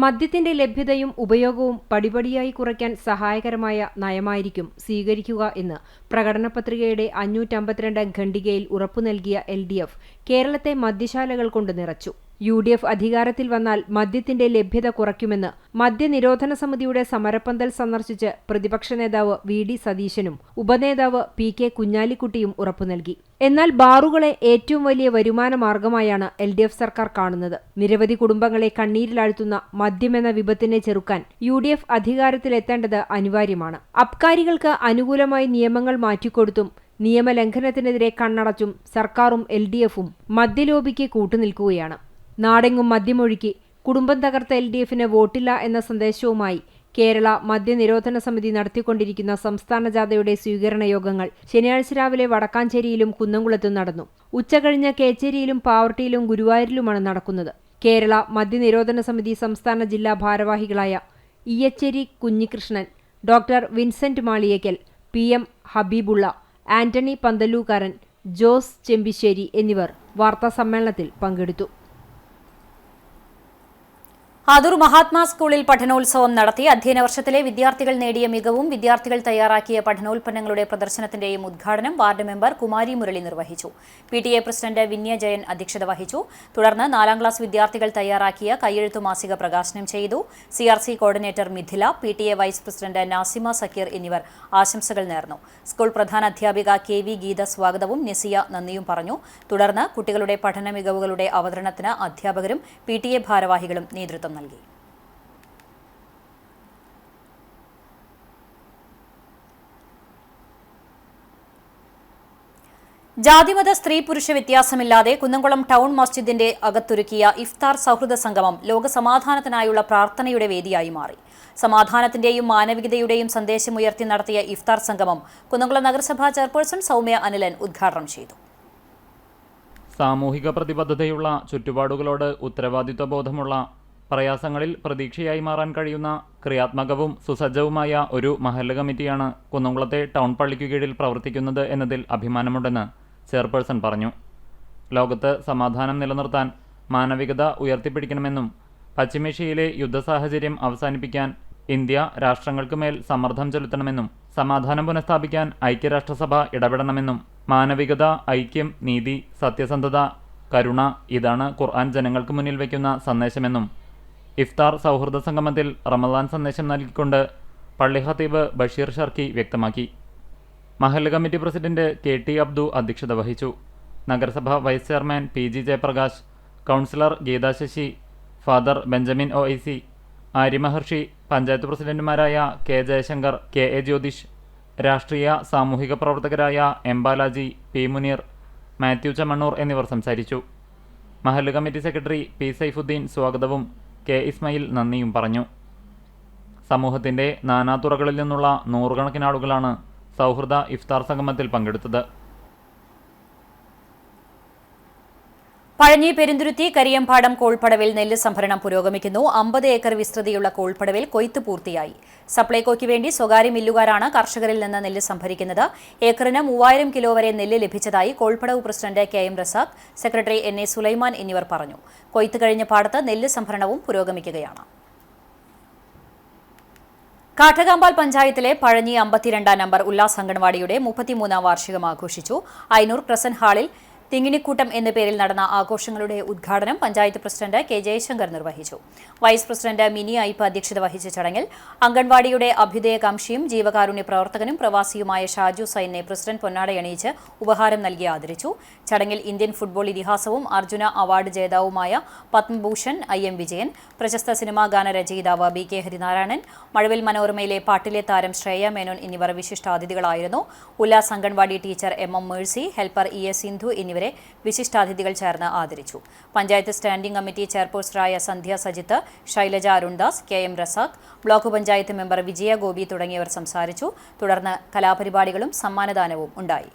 മദ്യത്തിന്റെ ലഭ്യതയും ഉപയോഗവും പടിപടിയായി കുറയ്ക്കാൻ സഹായകരമായ നയമായിരിക്കും സ്വീകരിക്കുക എന്ന് പ്രകടന പത്രികയുടെ 552 ഖണ്ഡികയിൽ ഉറപ്പു നൽകിയ LDF കേരളത്തെ മദ്യശാലകൾ കൊണ്ട് നിറച്ചു. UDF അധികാരത്തിൽ വന്നാൽ മദ്യത്തിന്റെ ലഭ്യത കുറയ്ക്കുമെന്ന് മദ്യനിരോധന സമിതിയുടെ സമരപ്പന്തൽ സന്ദർശിച്ച് പ്രതിപക്ഷ നേതാവ് VD സതീശനും ഉപനേതാവ് PK കുഞ്ഞാലിക്കുട്ടിയും ഉറപ്പു നൽകി. എന്നാൽ ബാറുകളെ ഏറ്റവും വലിയ വരുമാന മാർഗമായാണ് LDF സർക്കാർ കാണുന്നത്. നിരവധി കുടുംബങ്ങളെ കണ്ണീരിലാഴ്ത്തുന്ന മദ്യമെന്ന വിപത്തിനെ ചെറുക്കാൻ UDF അധികാരത്തിലെത്തേണ്ടത് അനിവാര്യമാണ്. അബ്കാരികൾക്ക് അനുകൂലമായി നിയമങ്ങൾ മാറ്റിക്കൊടുത്തും നിയമലംഘനത്തിനെതിരെ കണ്ണടച്ചും സർക്കാരും LDFും മദ്യലോബിക്ക് കൂട്ടുനിൽക്കുകയാണ്. നാടെങ്ങും മദ്യമൊഴുക്കി കുടുംബം തകർത്ത LDFന് വോട്ടില്ല എന്ന സന്ദേശവുമായി കേരള മദ്യനിരോധന സമിതി നടത്തിക്കൊണ്ടിരിക്കുന്ന സംസ്ഥാന ജാഥയുടെ സ്വീകരണ യോഗങ്ങൾ ശനിയാഴ്ച രാവിലെ വടക്കാഞ്ചേരിയിലും കുന്നംകുളത്തും നടന്നു. ഉച്ചകഴിഞ്ഞ് കേച്ചേരിയിലും പാവർട്ടിയിലും ഗുരുവായൂരിലുമാണ് നടക്കുന്നത്. കേരള മദ്യനിരോധന സമിതി സംസ്ഥാന ജില്ലാ ഭാരവാഹികളായ ഇയച്ചേരി കുഞ്ഞികൃഷ്ണൻ, ഡോക്ടർ വിൻസെന്റ് മാളിയേക്കൽ, PM ഹബീബുള്ള, ആന്റണി പന്തലൂക്കാരൻ, ജോസ് ചെമ്പിശ്ശേരി എന്നിവർ വാർത്താസമ്മേളനത്തിൽ പങ്കെടുത്തു. ആദൂർ മഹാത്മാ സ്കൂളിൽ പഠനോത്സവം നടത്തി. അധ്യയന വർഷത്തിലെ വിദ്യാർത്ഥികൾ നേടിയ മികവും വിദ്യാർത്ഥികൾ തയ്യാറാക്കിയ പഠനോൽപ്പന്നങ്ങളുടെ പ്രദർശനത്തിന്റെയും ഉദ്ഘാടനം വാർഡ് മെമ്പർ കുമാരി മുരളി നിർവഹിച്ചു. PTA പ്രസിഡന്റ് വിന്യ ജയൻ അധ്യക്ഷത വഹിച്ചു. തുടർന്ന് 4ാം ക്ലാസ് വിദ്യാർത്ഥികൾ തയ്യാറാക്കിയ കയ്യെഴുത്തു മാസിക പ്രകാശനം ചെയ്തു. CRC coordinator Mithila, PTA vice president Nasima Sakkeer എന്നിവർ ആശംസകൾ നേർന്നു. സ്കൂൾ പ്രധാനാധ്യാപിക KV ഗീത സ്വാഗതവും നസിയ നന്ദിയും പറഞ്ഞു. തുടർന്ന് കുട്ടികളുടെ പഠന മികവുകളുടെ അവതരണത്തിന് അധ്യാപകരും PTA ഭാരവാഹികളും നേതൃത്വം നൽകി. ജാതിമത സ്ത്രീ പുരുഷ വ്യത്യാസമില്ലാതെ കുന്നംകുളം ടൗൺ മസ്ജിദിന്റെ അകത്തൊരുക്കിയ ഇഫ്താർ സൗഹൃദ സംഗമം ലോകസമാധാനത്തിനായുള്ള പ്രാർത്ഥനയുടെ വേദിയായി മാറി. സമാധാനത്തിന്റെയും മാനവികതയുടെയും സന്ദേശമുയർത്തി നടത്തിയ ഇഫ്താർ സംഗമം കുന്നംകുളം നഗരസഭാ ചെയർപേഴ്സൺ സൗമ്യ അനിലൻ ഉദ്ഘാടനം ചെയ്തു. സാമൂഹിക പ്രതിബദ്ധതയുള്ള, ചുറ്റുപാടുകളോട് ഉത്തരവാദിത്വബോധമുള്ള, പ്രയാസങ്ങളിൽ പ്രതീക്ഷയായി മാറാൻ കഴിയുന്ന ക്രിയാത്മകവും സുസജ്ജവുമായ ഒരു മഹല്ല് കമ്മിറ്റിയാണ് കുന്നംകുളത്തെ ടൗൺ പള്ളിക്കു കീഴിൽ പ്രവർത്തിക്കുന്നത് എന്നതിൽ അഭിമാനമുണ്ടെന്ന് ചെയർപേഴ്സൺ പറഞ്ഞു. ലോകത്ത് സമാധാനം നിലനിർത്താൻ മാനവികത ഉയർത്തിപ്പിടിക്കണമെന്നും പശ്ചിമേഷ്യയിലെ യുദ്ധസാഹചര്യം അവസാനിപ്പിക്കാൻ ഇന്ത്യ രാഷ്ട്രങ്ങൾക്ക് മേൽ സമ്മർദ്ദം ചെലുത്തണമെന്നും സമാധാനം പുനഃസ്ഥാപിക്കാൻ ഐക്യരാഷ്ട്രസഭ ഇടപെടണമെന്നും മാനവികത, ഐക്യം, നീതി, സത്യസന്ധത, കരുണ ഇതാണ് ഖുർആൻ ജനങ്ങൾക്ക് മുന്നിൽ വയ്ക്കുന്ന സന്ദേശമെന്നും ഇഫ്താർ സൗഹൃദ സംഗമത്തിൽ റമദാൻ സന്ദേശം നൽകിക്കൊണ്ട് പള്ളി ഖത്തീബ് ബഷീർ ഷർക്കി വ്യക്തമാക്കി. മഹല്ല് കമ്മിറ്റി പ്രസിഡന്റ് KT അബ്ദു അധ്യക്ഷത വഹിച്ചു. നഗരസഭ vice chairman PG Jayaprakash, councillor Geetha Sasi, father Benjamin OIC, Aryamaharshi, panchayat പ്രസിഡന്റുമാരായ K ജയശങ്കർ, KA ജ്യോതിഷ്, രാഷ്ട്രീയ സാമൂഹിക പ്രവർത്തകരായ M ബാലാജി, P മുനീർ, മാത്യു ചമണ്ണൂർ എന്നിവർ സംസാരിച്ചു. മഹല്ല് കമ്മിറ്റി സെക്രട്ടറി P സൈഫുദ്ദീൻ സ്വാഗതവും K ഇസ്മായിൽ നന്ദിയും പറഞ്ഞു. സമൂഹത്തിന്റെ നാനാതുറകളിൽ നിന്നുള്ള നൂറുകണക്കിന് ആളുകളാണ് സൗഹൃദ ഇഫ്താർ സംഗമത്തിൽ പങ്കെടുത്തത്. പഴഞ്ഞി പെരുന്തുരുത്തി കരിയമ്പാടം കോൾപ്പടവിൽ നെല്ല് സംഭരണം പുരോഗമിക്കുന്നു. 50 ഏക്കർ വിസ്തൃതിയുള്ള കോൾപ്പടവിൽ കൊയ്ത്ത് പൂർത്തിയായി. സപ്ലൈകോയ്ക്ക് വേണ്ടി സ്വകാര്യ മില്ലുകാരാണ് കർഷകരിൽ നിന്ന് നെല്ല് സംഭരിക്കുന്നത്. ഏക്കറിന് 3000 കിലോ വരെ നെല്ല് ലഭിച്ചതായി കോൾപ്പടവ് president KM Razak, secretary NA Sulaiman എന്നിവർ പറഞ്ഞു. കൊയ്ത്ത് കഴിഞ്ഞ പാടത്ത് നെല്ല് സംഭരണവും പുരോഗമിക്കുകയാണ്. കാട്ടകാമ്പാൽ പഞ്ചായത്തിലെ പഴഞ്ഞി 52 നമ്പർ ഉല്ലാസ് അംഗൻവാടിയുടെ 33ാം വാർഷികം ആഘോഷിച്ചു. അയനൂർ ക്രസന്റ് ഹാളിൽ തിങ്ങിണിക്കൂട്ടം എന്ന പേരിൽ നടന്ന ആഘോഷങ്ങളുടെ ഉദ്ഘാടനം പഞ്ചായത്ത് പ്രസിഡന്റ് K ജയശങ്കർ നിർവഹിച്ചു. വൈസ് പ്രസിഡന്റ് മിനി ഐപ്പ് അധ്യക്ഷത വഹിച്ച ചടങ്ങിൽ അംഗൻവാടിയുടെ അഭ്യുദയകാംക്ഷിയും ജീവകാരുണ്യ പ്രവർത്തകനും പ്രവാസിയുമായ ഷാജു സൈനെ പ്രസിഡന്റ് പൊന്നാടയണിയിച്ച് ഉപഹാരം നൽകി ആദരിച്ചു. ചടങ്ങിൽ ഇന്ത്യൻ ഫുട്ബോൾ ഇതിഹാസവും അർജുന അവാർഡ് ജേതാവുമായ പത്മഭൂഷൺ IM വിജയൻ, പ്രശസ്ത സിനിമാ ഗാന രചയിതാവ് BK ഹരിനാരായണൻ, മഴവിൽ മനോരമയിലെ പാട്ടിലെ താരം ശ്രേയ മേനോൻ എന്നിവർ വിശിഷ്ടാതിഥികളായിരുന്നു. Ullas anganwadi teacher MM Mercy, helper ES Sindhu എന്നിവരെ വിശിഷ്ടാതിഥികൾ ചേർന്ന് ആദരിച്ചു. പഞ്ചായത്ത് സ്റ്റാൻഡിംഗ് കമ്മിറ്റി ചെയർപേഴ്സണായ Sandhya Sajith, Shailaja Arundas, KM Razak, block panchayat member Vijaya Gopi തുടങ്ങിയവർ സംസാരിച്ചു. തുടർന്ന് കലാപരിപാടികളും സമ്മാനദാനവും ഉണ്ടായി.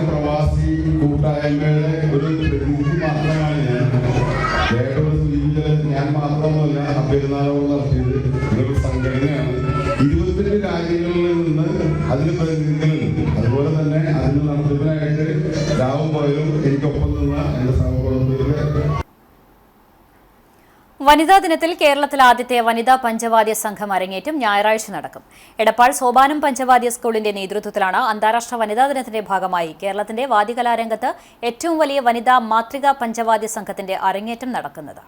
പ്രവാസി കൂട്ടായ്മയുടെ ഒരു പ്രതിനിധി മാത്രമാണ് ഞാൻ മാത്രമല്ല പെരുന്നാളോട് നടത്തിയത്. ഇതൊരു സംഘടനയാണ്. 22 രാജ്യങ്ങളിൽ നിന്ന് അതിന് പ്രതിനിധികളുണ്ട്. അതുപോലെ തന്നെ അതിന് നടത്തുന്നതിനായിട്ട് രാവും പകലും എനിക്കൊപ്പം നിന്ന എന്റെ സഹപ്രവർത്തകരുടെ. വനിതാ ദിനത്തിൽ കേരളത്തിൽ ആദ്യത്തെ വനിതാ പഞ്ചവാദ്യ സംഘം അരങ്ങേറ്റം ഞായറാഴ്ച നടക്കും. എടപ്പാൾ സോപാനം പഞ്ചവാദ്യ സ്കൂളിന്റെ നേതൃത്വത്തിലാണ് അന്താരാഷ്ട്ര വനിതാ ദിനത്തിന്റെ ഭാഗമായി കേരളത്തിന്റെ വാദ്യകലാരംഗത്ത് ഏറ്റവും വലിയ വനിതാ മാതൃകാ പഞ്ചവാദ്യ സംഘത്തിന്റെ അരങ്ങേറ്റം നടക്കുന്നത്.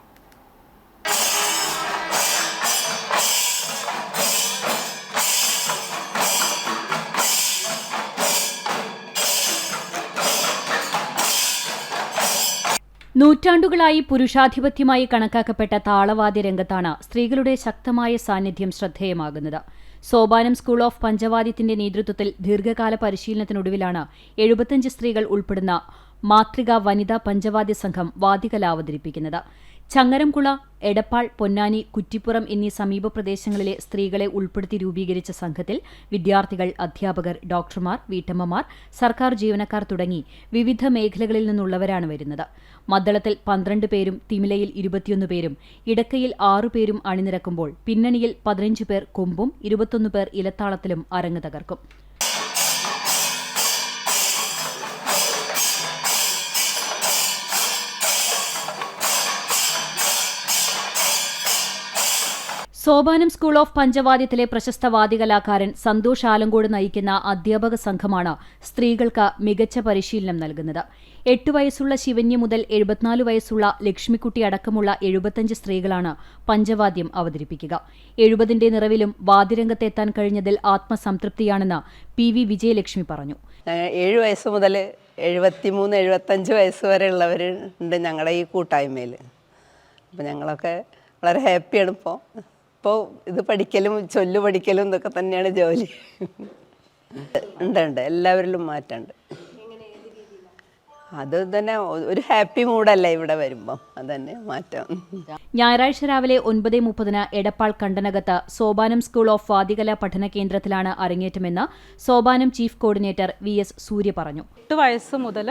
നൂറ്റാണ്ടുകളായി പുരുഷാധിപത്യമായി കണക്കാക്കപ്പെട്ട താളവാദ്യ രംഗത്താണ് സ്ത്രീകളുടെ ശക്തമായ സാന്നിധ്യം ശ്രദ്ധേയമാകുന്നത്. സോപാനം സ്കൂൾ ഓഫ് പഞ്ചവാദ്യത്തിന്റെ നേതൃത്വത്തിൽ ദീർഘകാല പരിശീലനത്തിനൊടുവിലാണ് 75 സ്ത്രീകൾ ഉൾപ്പെടുന്ന മാതൃകാ വനിതാ പഞ്ചവാദ്യ സംഘം വാദ്യകല അവതരിപ്പിക്കുന്നത്. ചങ്ങരംകുള, എടപ്പാൾ, പൊന്നാനി, കുറ്റിപ്പുറം എന്നീ സമീപ പ്രദേശങ്ങളിലെ സ്ത്രീകളെ ഉൾപ്പെടുത്തി രൂപീകരിച്ച സംഘത്തിൽ വിദ്യാർത്ഥികൾ, അധ്യാപകർ, ഡോക്ടർമാർ, വീട്ടമ്മമാർ, സർക്കാർ ജീവനക്കാർ തുടങ്ങി വിവിധ മേഖലകളിൽ നിന്നുള്ളവരാണ് വരുന്നത്. മദ്ദളത്തിൽ 12 പേരും തിമിലയിൽ 21 പേരും ഇടക്കയിൽ 6 പേരും അണിനിരക്കുമ്പോൾ പിന്നണിയിൽ 15 പേർ കൊമ്പും 21 പേർ ഇലത്താളത്തിലും അരങ്ങ് തകർക്കും. സോപാനം സ്കൂൾ ഓഫ് പഞ്ചവാദ്യത്തിലെ പ്രശസ്ത വാദ്യകലാകാരൻ സന്തോഷ് ആലങ്കോട് നയിക്കുന്ന അധ്യാപക സംഘമാണ് സ്ത്രീകൾക്ക് മികച്ച പരിശീലനം നൽകുന്നത്. 8 വയസ്സുള്ള ശിവന്യ മുതൽ 74 വയസ്സുള്ള ലക്ഷ്മിക്കുട്ടി അടക്കമുള്ള 75 സ്ത്രീകളാണ് പഞ്ചവാദ്യം അവതരിപ്പിക്കുക. 70ന്റെ നിറവിലും വാദ്യരംഗത്തെത്താൻ കഴിഞ്ഞതിൽ ആത്മസംതൃപ്തിയാണെന്ന് PV വിജയലക്ഷ്മി പറഞ്ഞു. 7 വയസ്സ് മുതൽ 73-75 വയസ്സ് വരെ ഉള്ളവരുണ്ട് ഞങ്ങളുടെ ഈ കൂട്ടായ്മയിൽ. അപ്പം ഞങ്ങളൊക്കെ വളരെ ഹാപ്പിയാണ്. ഇപ്പോൾ ഇത് പഠിക്കലും ചൊല്ലു പഠിക്കലും ഇതൊക്കെ തന്നെയാണ് ജോലി. ഉണ്ട് എല്ലാവരിലും മാറ്റമുണ്ട്. അത് തന്നെ ഒരു ഹാപ്പി മൂഡല്ലേ ഇവിടെ വരുമ്പം, അതന്നെ മാറ്റം. ഞായറാഴ്ച രാവിലെ 9:30 എടപ്പാൾ കണ്ടനകത്ത് സോപാനം സ്കൂൾ ഓഫ് വാദ്യകല പഠന കേന്ദ്രത്തിലാണ് അരങ്ങേറ്റമെന്ന് സോപാനം ചീഫ് കോർഡിനേറ്റർ VS സൂര്യ പറഞ്ഞു. 8 വയസ്സ് മുതൽ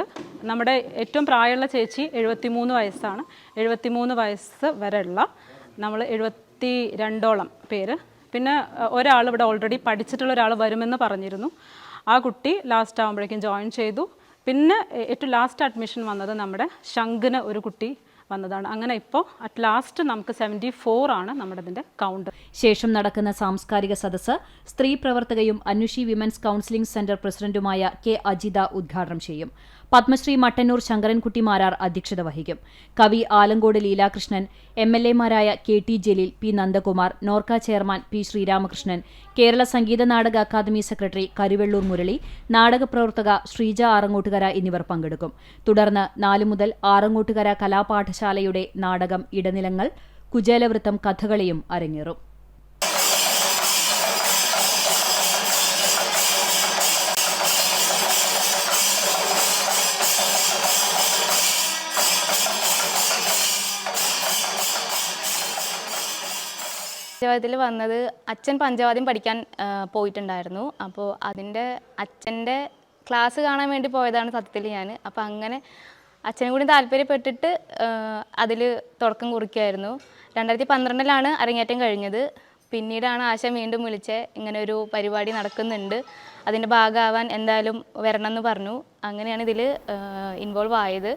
നമ്മുടെ ഏറ്റവും പ്രായമുള്ള ചേച്ചി 73 വയസ്സാണ്. 73 വയസ്സ് വരെയുള്ള നമ്മൾ 72ഓളം പേര്. പിന്നെ ഒരാൾ ഇവിടെ ഓൾറെഡി പഠിച്ചിട്ടുള്ള ഒരാൾ വരുമെന്ന് പറഞ്ഞിരുന്നു. ആ കുട്ടി ലാസ്റ്റ് ആകുമ്പോഴേക്കും ജോയിൻ ചെയ്തു. പിന്നെ ഏറ്റവും ലാസ്റ്റ് അഡ്മിഷൻ വന്നത് നമ്മുടെ ശംഖിന് ഒരു കുട്ടി വന്നതാണ്. അങ്ങനെ ഇപ്പോൾ അറ്റ് ലാസ്റ്റ് നമുക്ക് 74 ആണ് നമ്മുടെ ഇതിൻ്റെ കൗണ്ട്. ശേഷം നടക്കുന്ന സാംസ്കാരിക സദസ്സ് സ്ത്രീ പ്രവർത്തകയും അന്വേഷി വിമൻസ് കൌൺസിലിംഗ് സെന്റർ പ്രസിഡന്റുമായ K അജിത ഉദ്ഘാടനം ചെയ്യും. പത്മശ്രീ മട്ടന്നൂർ ശങ്കരൻകുട്ടി മാരാർ അധ്യക്ഷത വഹിക്കും. കവി ആലങ്കോട് ലീലാകൃഷ്ണൻ, MLA മാരായ KT Jaleel, P Nandakumar, Norka chairman P Sreeramakrishnan, Kerala സംഗീത നാടക അക്കാദമി സെക്രട്ടറി കരുവെള്ളൂർ മുരളി, നാടകപ്രവർത്തക ശ്രീജ ആറങ്ങോട്ടുകര എന്നിവർ പങ്കെടുക്കും. തുടർന്ന് 4 മുതൽ ആറങ്ങോട്ടുകര കലാപാഠശാലയുടെ നാടകം ഇടനിലങ്ങൾ, കുചേലവൃത്തം, കഥകളിയും അരങ്ങേറും. പഞ്ചവാദ്യത്തിൽ വന്നത് അച്ഛൻ പഞ്ചവാദ്യം പഠിക്കാൻ പോയിട്ടുണ്ടായിരുന്നു. അപ്പോൾ അതിൻ്റെ അച്ഛൻ്റെ ക്ലാസ് കാണാൻ വേണ്ടി പോയതാണ് സത്യത്തിൽ ഞാൻ. അപ്പോൾ അങ്ങനെ അച്ഛനും കൂടി താല്പര്യപ്പെട്ടിട്ട് അതിൽ തുടക്കം കുറിക്കുമായിരുന്നു. 2012 അരങ്ങേറ്റം കഴിഞ്ഞത്. പിന്നീടാണ് ആശ വീണ്ടും വിളിച്ച് ഇങ്ങനെ ഒരു പരിപാടി നടക്കുന്നുണ്ട്, അതിൻ്റെ ഭാഗമാവാൻ എന്തായാലും വരണം എന്ന് പറഞ്ഞു. അങ്ങനെയാണ് ഇതിൽ ഇൻവോൾവ് ആയത്.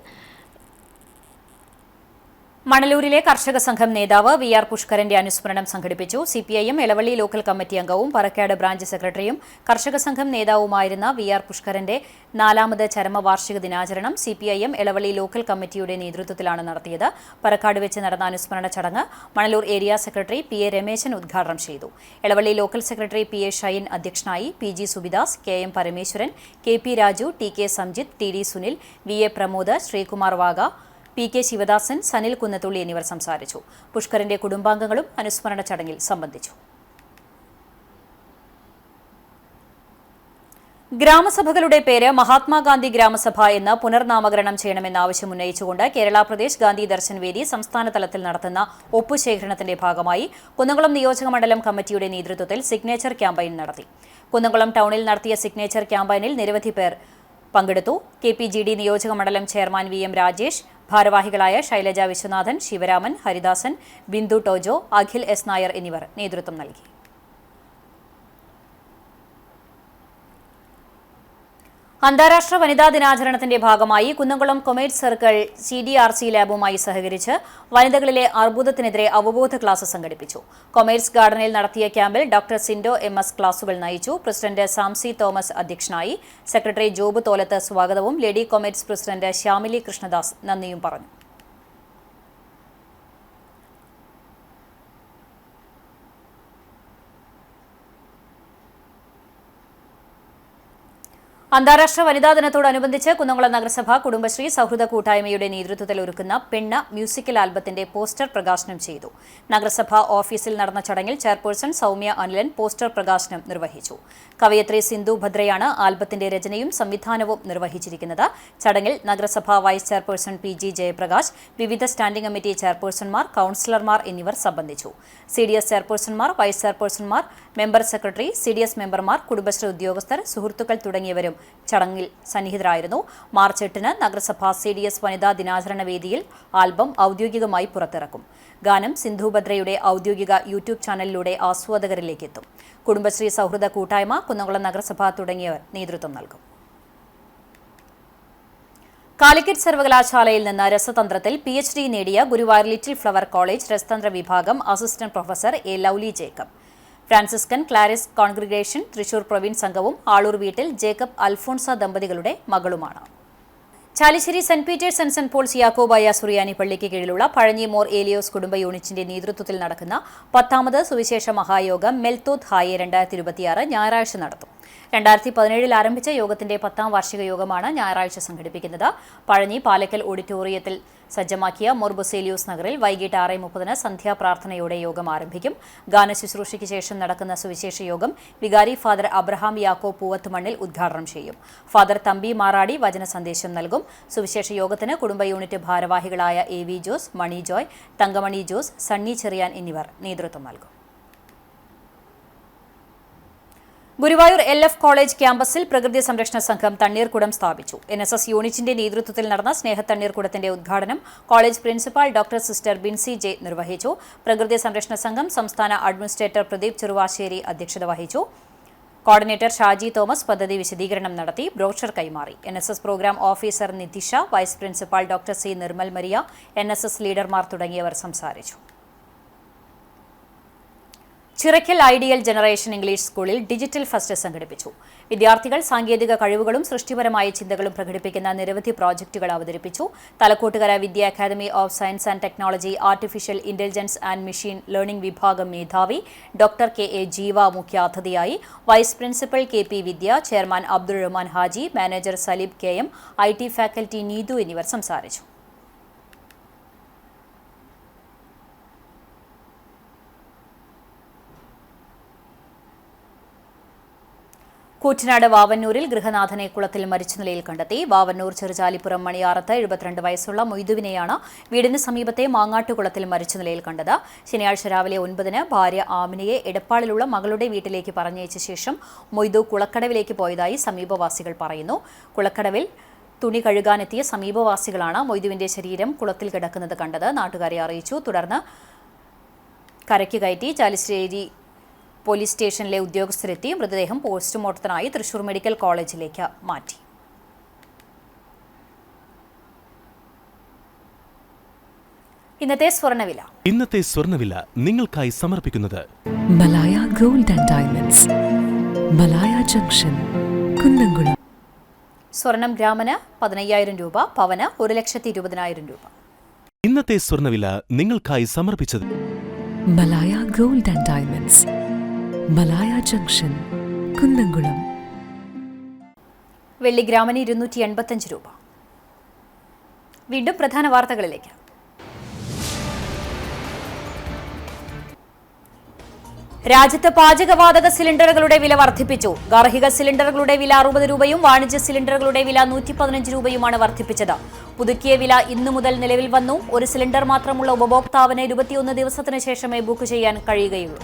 മണലൂരിലെ കർഷക സംഘം നേതാവ് VR പുഷ്കരന്റെ അനുസ്മരണം സംഘടിപ്പിച്ചു. CPIM എളവള്ളി ലോക്കൽ കമ്മിറ്റി അംഗവും പറക്കാട് ബ്രാഞ്ച് സെക്രട്ടറിയും കർഷക സംഘം നേതാവുമായിരുന്ന VR പുഷ്കരന്റെ 4ാമത് ചരമവാർഷിക ദിനാചരണം CPIM എളവള്ളി ലോക്കൽ കമ്മിറ്റിയുടെ നേതൃത്വത്തിലാണ് നടത്തിയത്. പറക്കാട് വെച്ച് നടന്ന അനുസ്മരണ ചടങ്ങ് Manalur area secretary PA Rameshan ഉദ്ഘാടനം ചെയ്തു. Elavally local secretary PA Shine അധ്യക്ഷനായി. PG Subidas, KM Parameswaran, KP Raju, TK Samjith, TD Sunil, VA Pramod, Sreekumar Wagah, PK Sivadasan, Sanil Kunnathully എന്നിവർ സംസാരിച്ചു. പുഷ്കരന്റെ കുടുംബാംഗങ്ങളും അനുസ്മരണ ചടങ്ങിൽ സംബന്ധിച്ചു. ഗ്രാമസഭകളുടെ പേര് മഹാത്മാഗാന്ധി ഗ്രാമസഭ എന്ന് പുനർനാമകരണം ചെയ്യണമെന്ന ആവശ്യം ഉന്നയിച്ചുകൊണ്ട് കേരള പ്രദേശ് ഗാന്ധി ദർശൻ വേദി സംസ്ഥാന തലത്തിൽ നടത്തുന്ന ഒപ്പുശേഖരണത്തിന്റെ ഭാഗമായി കുന്നംകുളം നിയോജകമണ്ഡലം കമ്മിറ്റിയുടെ നേതൃത്വത്തിൽ സിഗ്നേച്ചർ ക്യാമ്പയിൻ നടത്തി. കുന്നംകുളം ടൗണിൽ നടത്തിയ സിഗ്നേച്ചർ ക്യാമ്പയിനിൽ നിരവധി പേർ പങ്കെടുത്തു. KPGD നിയോജകമണ്ഡലം ചെയർമാൻ VM രാജേഷ്, ഭാരവാഹികളായ ശൈലജ വിശ്വനാഥൻ, ശിവരാമൻ, ഹരിദാസൻ, ബിന്ദു ടോജോ, അഖിൽ S നായർ എന്നിവർ നേതൃത്വം നൽകി. അന്താരാഷ്ട്ര വനിതാ ദിനാചരണത്തിന്റെ ഭാഗമായി കുന്നംകുളം കൊമേഴ്സ് സർക്കിൾ CDRC ലാബുമായി സഹകരിച്ച് വനിതകളിലെ അർബുദത്തിനെതിരെ അവബോധ ക്ലാസ് സംഘടിപ്പിച്ചു. കൊമേഴ്സ് ഗാർഡനിൽ നടത്തിയ ക്യാമ്പിൽ ഡോക്ടർ സിൻഡോ MS ക്ലാസുകൾ നയിച്ചു. പ്രസിഡന്റ് സാംസി തോമസ് അധ്യക്ഷനായി. സെക്രട്ടറി ജോബ് തോലത്ത് സ്വാഗതവും lady commerce president Shyamili Krishnadas നന്ദിയും പറഞ്ഞു. അന്താരാഷ്ട്ര വനിതാ ദിനത്തോടനുബന്ധിച്ച് കുന്നംകുളം നഗരസഭ കുടുംബശ്രീ സൗഹൃദ കൂട്ടായ്മയുടെ നേതൃത്വത്തിൽ ഒരുക്കുന്ന പെണ്ണ് മ്യൂസിക്കൽ ആൽബത്തിന്റെ പോസ്റ്റർ പ്രകാശനം ചെയ്തു. നഗരസഭ ഓഫീസിൽ നടന്ന ചടങ്ങിൽ ചെയർപേഴ്സൺ സൗമ്യ അനിലൻ പോസ്റ്റർ പ്രകാശനം നിർവഹിച്ചു. കവയത്രി സിന്ധു ഭദ്രയാണ് ആൽബത്തിന്റെ രചനയും സംവിധാനവും നിർവഹിച്ചിരിക്കുന്നത്. ചടങ്ങിൽ നഗരസഭ വൈസ് ചെയർപേഴ്സൺ PG ജയപ്രകാശ്, വിവിധ സ്റ്റാൻഡിംഗ് കമ്മിറ്റി ചെയർപേഴ്സൺമാർ, കൌൺസിലർമാർ എന്നിവർ സംബന്ധിച്ചു. CDS ചെയർപേഴ്സൺമാർ, വൈസ് ചെയർപേഴ്സൺമാർ, മെമ്പർ സെക്രട്ടറി, CDS മെമ്പർമാർ, കുടുംബശ്രീ ഉദ്യോഗസ്ഥർ, സുഹൃത്തുക്കൾ തുടങ്ങിയവരും ചടങ്ങിൽ സന്നിഹിതരായിരുന്നു. മാർച്ച് 8-ന് നഗരസഭ CDS വനിതാ ദിനാചരണ വേദിയിൽ ആൽബം ഔദ്യോഗികമായി പുറത്തിറക്കും. ഗാനം സിന്ധു ഭദ്രയുടെ ഔദ്യോഗിക YouTube ചാനലിലൂടെ ആസ്വാദകരിലേക്ക് എത്തും. കുടുംബശ്രീ സൗഹൃദ കൂട്ടായ്മ, കുന്നംകുളം നഗരസഭ തുടങ്ങിയവർ നേതൃത്വം നൽകും. കാലിക്കറ്റ് സർവകലാശാലയിൽ നിന്ന് രസതന്ത്രത്തിൽ PhD നേടിയ ഗുരുവായൂർ ലിറ്റിൽ ഫ്ലവർ കോളേജ് രസതന്ത്ര വിഭാഗം assistant professor A Lovely Jacob. Franciscan Clarist congregation Thrissur province അംഗവും ആളൂർ വീട്ടിൽ ജേക്കബ് അൽഫോൺസ ദമ്പതികളുടെ മകളുമാണ്. Chalissery saint Peter's and saint Paul's Yakobaya Suriyani പള്ളിക്ക് കീഴിലുള്ള പഴഞ്ഞി മോർ ഏലിയോസ് കുടുംബ യൂണിറ്റിന്റെ നേതൃത്വത്തിൽ നടക്കുന്ന 10ാമത് സുവിശേഷ മഹായോഗം മെൽത്തോത്ത് ഹായെ 2026 ഞായറാഴ്ച നടത്തും. 2017 ആരംഭിച്ച യോഗത്തിന്റെ 10ാം വാർഷിക യോഗമാണ് ഞായറാഴ്ച സംഘടിപ്പിക്കുന്നത്. പഴഞ്ഞി പാലക്കൽ ഓഡിറ്റോറിയത്തിൽ സജ്ജമാക്കിയ മോർ ബൊസേലിയോസ് നഗറിൽ വൈകിട്ട് 6:30-ന് സന്ധ്യാപ്രാർത്ഥനയോടെ യോഗം ആരംഭിക്കും. ഗാനശുശ്രൂഷയ്ക്ക് ശേഷം നടക്കുന്ന സുവിശേഷ യോഗം വികാരി ഫാദർ അബ്രഹാം യാക്കോ പൂവത്തുമണ്ണിൽ ഉദ്ഘാടനം ചെയ്യും. ഫാദർ തമ്പി മാറാടി വചന സന്ദേശം നൽകും. സുവിശേഷ യോഗത്തിന് കുടുംബ യൂണിറ്റ് ഭാരവാഹികളായ AV ജോസ്, മണി ജോയ്, തങ്കമണി ജോസ്, സണ്ണി ചെറിയാൻ എന്നിവർ നേതൃത്വം നൽകും. ഗുരുവായൂർ LF കോളേജ് ക്യാമ്പസിൽ പ്രകൃതി സംരക്ഷണ സംഘം തണ്ണീർക്കുടം സ്ഥാപിച്ചു. NSS യൂണിറ്റിന്റെ നേതൃത്വത്തിൽ നടന്ന സ്നേഹത്തണ്ണീർക്കുടത്തിന്റെ ഉദ്ഘാടനം college principal doctor sister Binsy J നിർവഹിച്ചു. പ്രകൃതി സംരക്ഷണ സംഘം സംസ്ഥാന അഡ്മിനിസ്ട്രേറ്റർ പ്രദീപ് ചെറുവാശ്ശേരി അധ്യക്ഷത വഹിച്ചു. കോർഡിനേറ്റർ ഷാജി തോമസ് പദ്ധതി വിശദീകരണം നടത്തി. ബ്രോഷർ കൈമാറി. NSS programme officer Nithisha, vice principal doctor C Nirmal Maria, NSS ലീഡർമാർ തുടങ്ങിയവർ സംസാരിച്ചു. ചിറക്കൽ ഐഡിയൽ ജനറേഷൻ ഇംഗ്ലീഷ് സ്കൂളിൽ ഡിജിറ്റൽ ഫെസ്റ്റ് സംഘടിപ്പിച്ചു. വിദ്യാർത്ഥികൾ സാങ്കേതിക കഴിവുകളും സൃഷ്ടിപരമായ ചിന്തകളും പ്രകടിപ്പിക്കുന്ന നിരവധി പ്രോജക്റ്റുകൾ അവതരിപ്പിച്ചു. Thalakkottukara Vidya academy of science and technology artificial intelligence and machine learning വിഭാഗം മേധാവി ഡോക്ടർ KA ജീവ മുഖ്യാതിഥിയായി. Vice principal KP Vidya, chairman Abdul Rahman Haji, manager Saleeb KM, IT faculty Neethu എന്നിവർ സംസാരിച്ചു. കൂറ്റനാട് വാവന്നൂരിൽ ഗൃഹനാഥനെ കുളത്തിൽ മരിച്ച നിലയിൽ കണ്ടെത്തി. വാവന്നൂർ ചെറുചാലിപ്പുറം മണിയാറത്ത് 72 വയസ്സുള്ള മൊയ്തുവിനെയാണ് വീടിന് സമീപത്തെ മാങ്ങാട്ടുകുളത്തിൽ മരിച്ച നിലയിൽ കണ്ടത്. ശനിയാഴ്ച രാവിലെ 9-ന് ഭാര്യ ആമിനയെ എടപ്പാളിലുള്ള മകളുടെ വീട്ടിലേക്ക് പറഞ്ഞയച്ച ശേഷം മൊയ്തു കുളക്കടവിലേക്ക് പോയതായി സമീപവാസികൾ പറയുന്നു. കുളക്കടവിൽ തുണി കഴുകാനെത്തിയ സമീപവാസികളാണ് മൊയ്തുവിന്റെ ശരീരം കുളത്തിൽ കിടക്കുന്നത് കണ്ടത്. നാട്ടുകാരെ അറിയിച്ചു. തുടർന്ന് കരയ്ക്ക് കയറ്റി ചാലിശ്ശേരി പോലീസ് സ്റ്റേഷനിലെ ഉദ്യോഗസ്ഥരെത്തി മൃതദേഹം പോസ്റ്റ്മോർട്ടത്തിനായി തൃശൂർ മെഡിക്കൽ കോളേജിലേക്ക് മാറ്റി. ഇന്നത്തെ സ്വർണ്ണവില നിങ്ങൾക്കായി സമർപ്പിക്കുന്നത് Malaya gold and diamonds, Malaya junction, Kunnamkulam. സ്വർണം ഗ്രാമിന് 15,000 രൂപ, പവന് 1,20,000 രൂപ. ഇന്നത്തെ സ്വർണ്ണവില നിങ്ങൾക്കായി സമർപ്പിച്ചത് Malaya gold and diamonds, Malaya junction, Kunnamkulam. വെള്ളി ഗ്രാമിന് 285 രൂപ. വീണ്ടും പ്രധാന വാർത്തകളിലേക്ക്. രാജ്യത്ത് പാചകവാതക സിലിണ്ടറുകളുടെ വില വർദ്ധിപ്പിച്ചു. ഗാർഹിക സിലിണ്ടറുകളുടെ വില 60 രൂപയും വാണിജ്യ സിലിണ്ടറുകളുടെ വില 115 രൂപയുമാണ് വർദ്ധിപ്പിച്ചത്. പുതുക്കിയ വില ഇന്നു മുതൽ നിലവിൽ വന്നു. ഒരു സിലിണ്ടർ മാത്രമുള്ള ഉപഭോക്താവിന് 21 ദിവസത്തിന് ശേഷമേ ബുക്ക് ചെയ്യാൻ കഴിയുകയുള്ളൂ.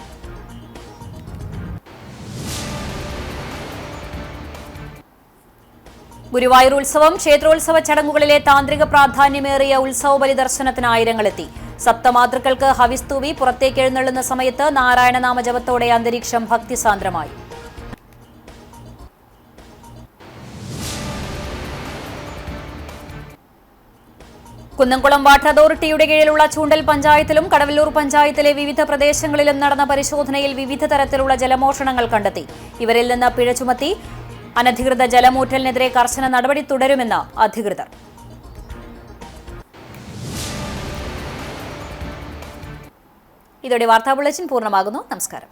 ഗുരുവായൂർ ഉത്സവം. ക്ഷേത്രോത്സവ ചടങ്ങുകളിലെ താന്ത്രിക പ്രാധാന്യമേറിയ ഉത്സവ ബലി ദർശനത്തിന് ആയിരങ്ങളെത്തി. സപ്തമാതൃക്കൾക്ക് ഹവിസ് തൂവി പുറത്തേക്ക് എഴുന്നള്ളുന്ന സമയത്ത് നാരായണനാമ ജപത്തോടെ അന്തരീക്ഷം ഭക്തിസാന്ദ്രമായി. കുന്നംകുളം വാട്ടർ അതോറിറ്റിയുടെ കീഴിലുള്ള ചൂണ്ടൽ പഞ്ചായത്തിലും കടവല്ലൂർ പഞ്ചായത്തിലെ വിവിധ പ്രദേശങ്ങളിലും നടന്ന പരിശോധനയിൽ വിവിധ തരത്തിലുള്ള ജലമോഷണങ്ങൾ കണ്ടെത്തി. ഇവരിൽ നിന്ന് പിഴ ചുമത്തി. അനധികൃത ജലമൂറ്റലിനെതിരെ കർശന നടപടി തുടരുമെന്ന് അധികൃതർ. ഇതോടെ വാർത്താ ബുള്ളറ്റിൻ പൂർണ്ണമാകുന്നു. നമസ്കാരം.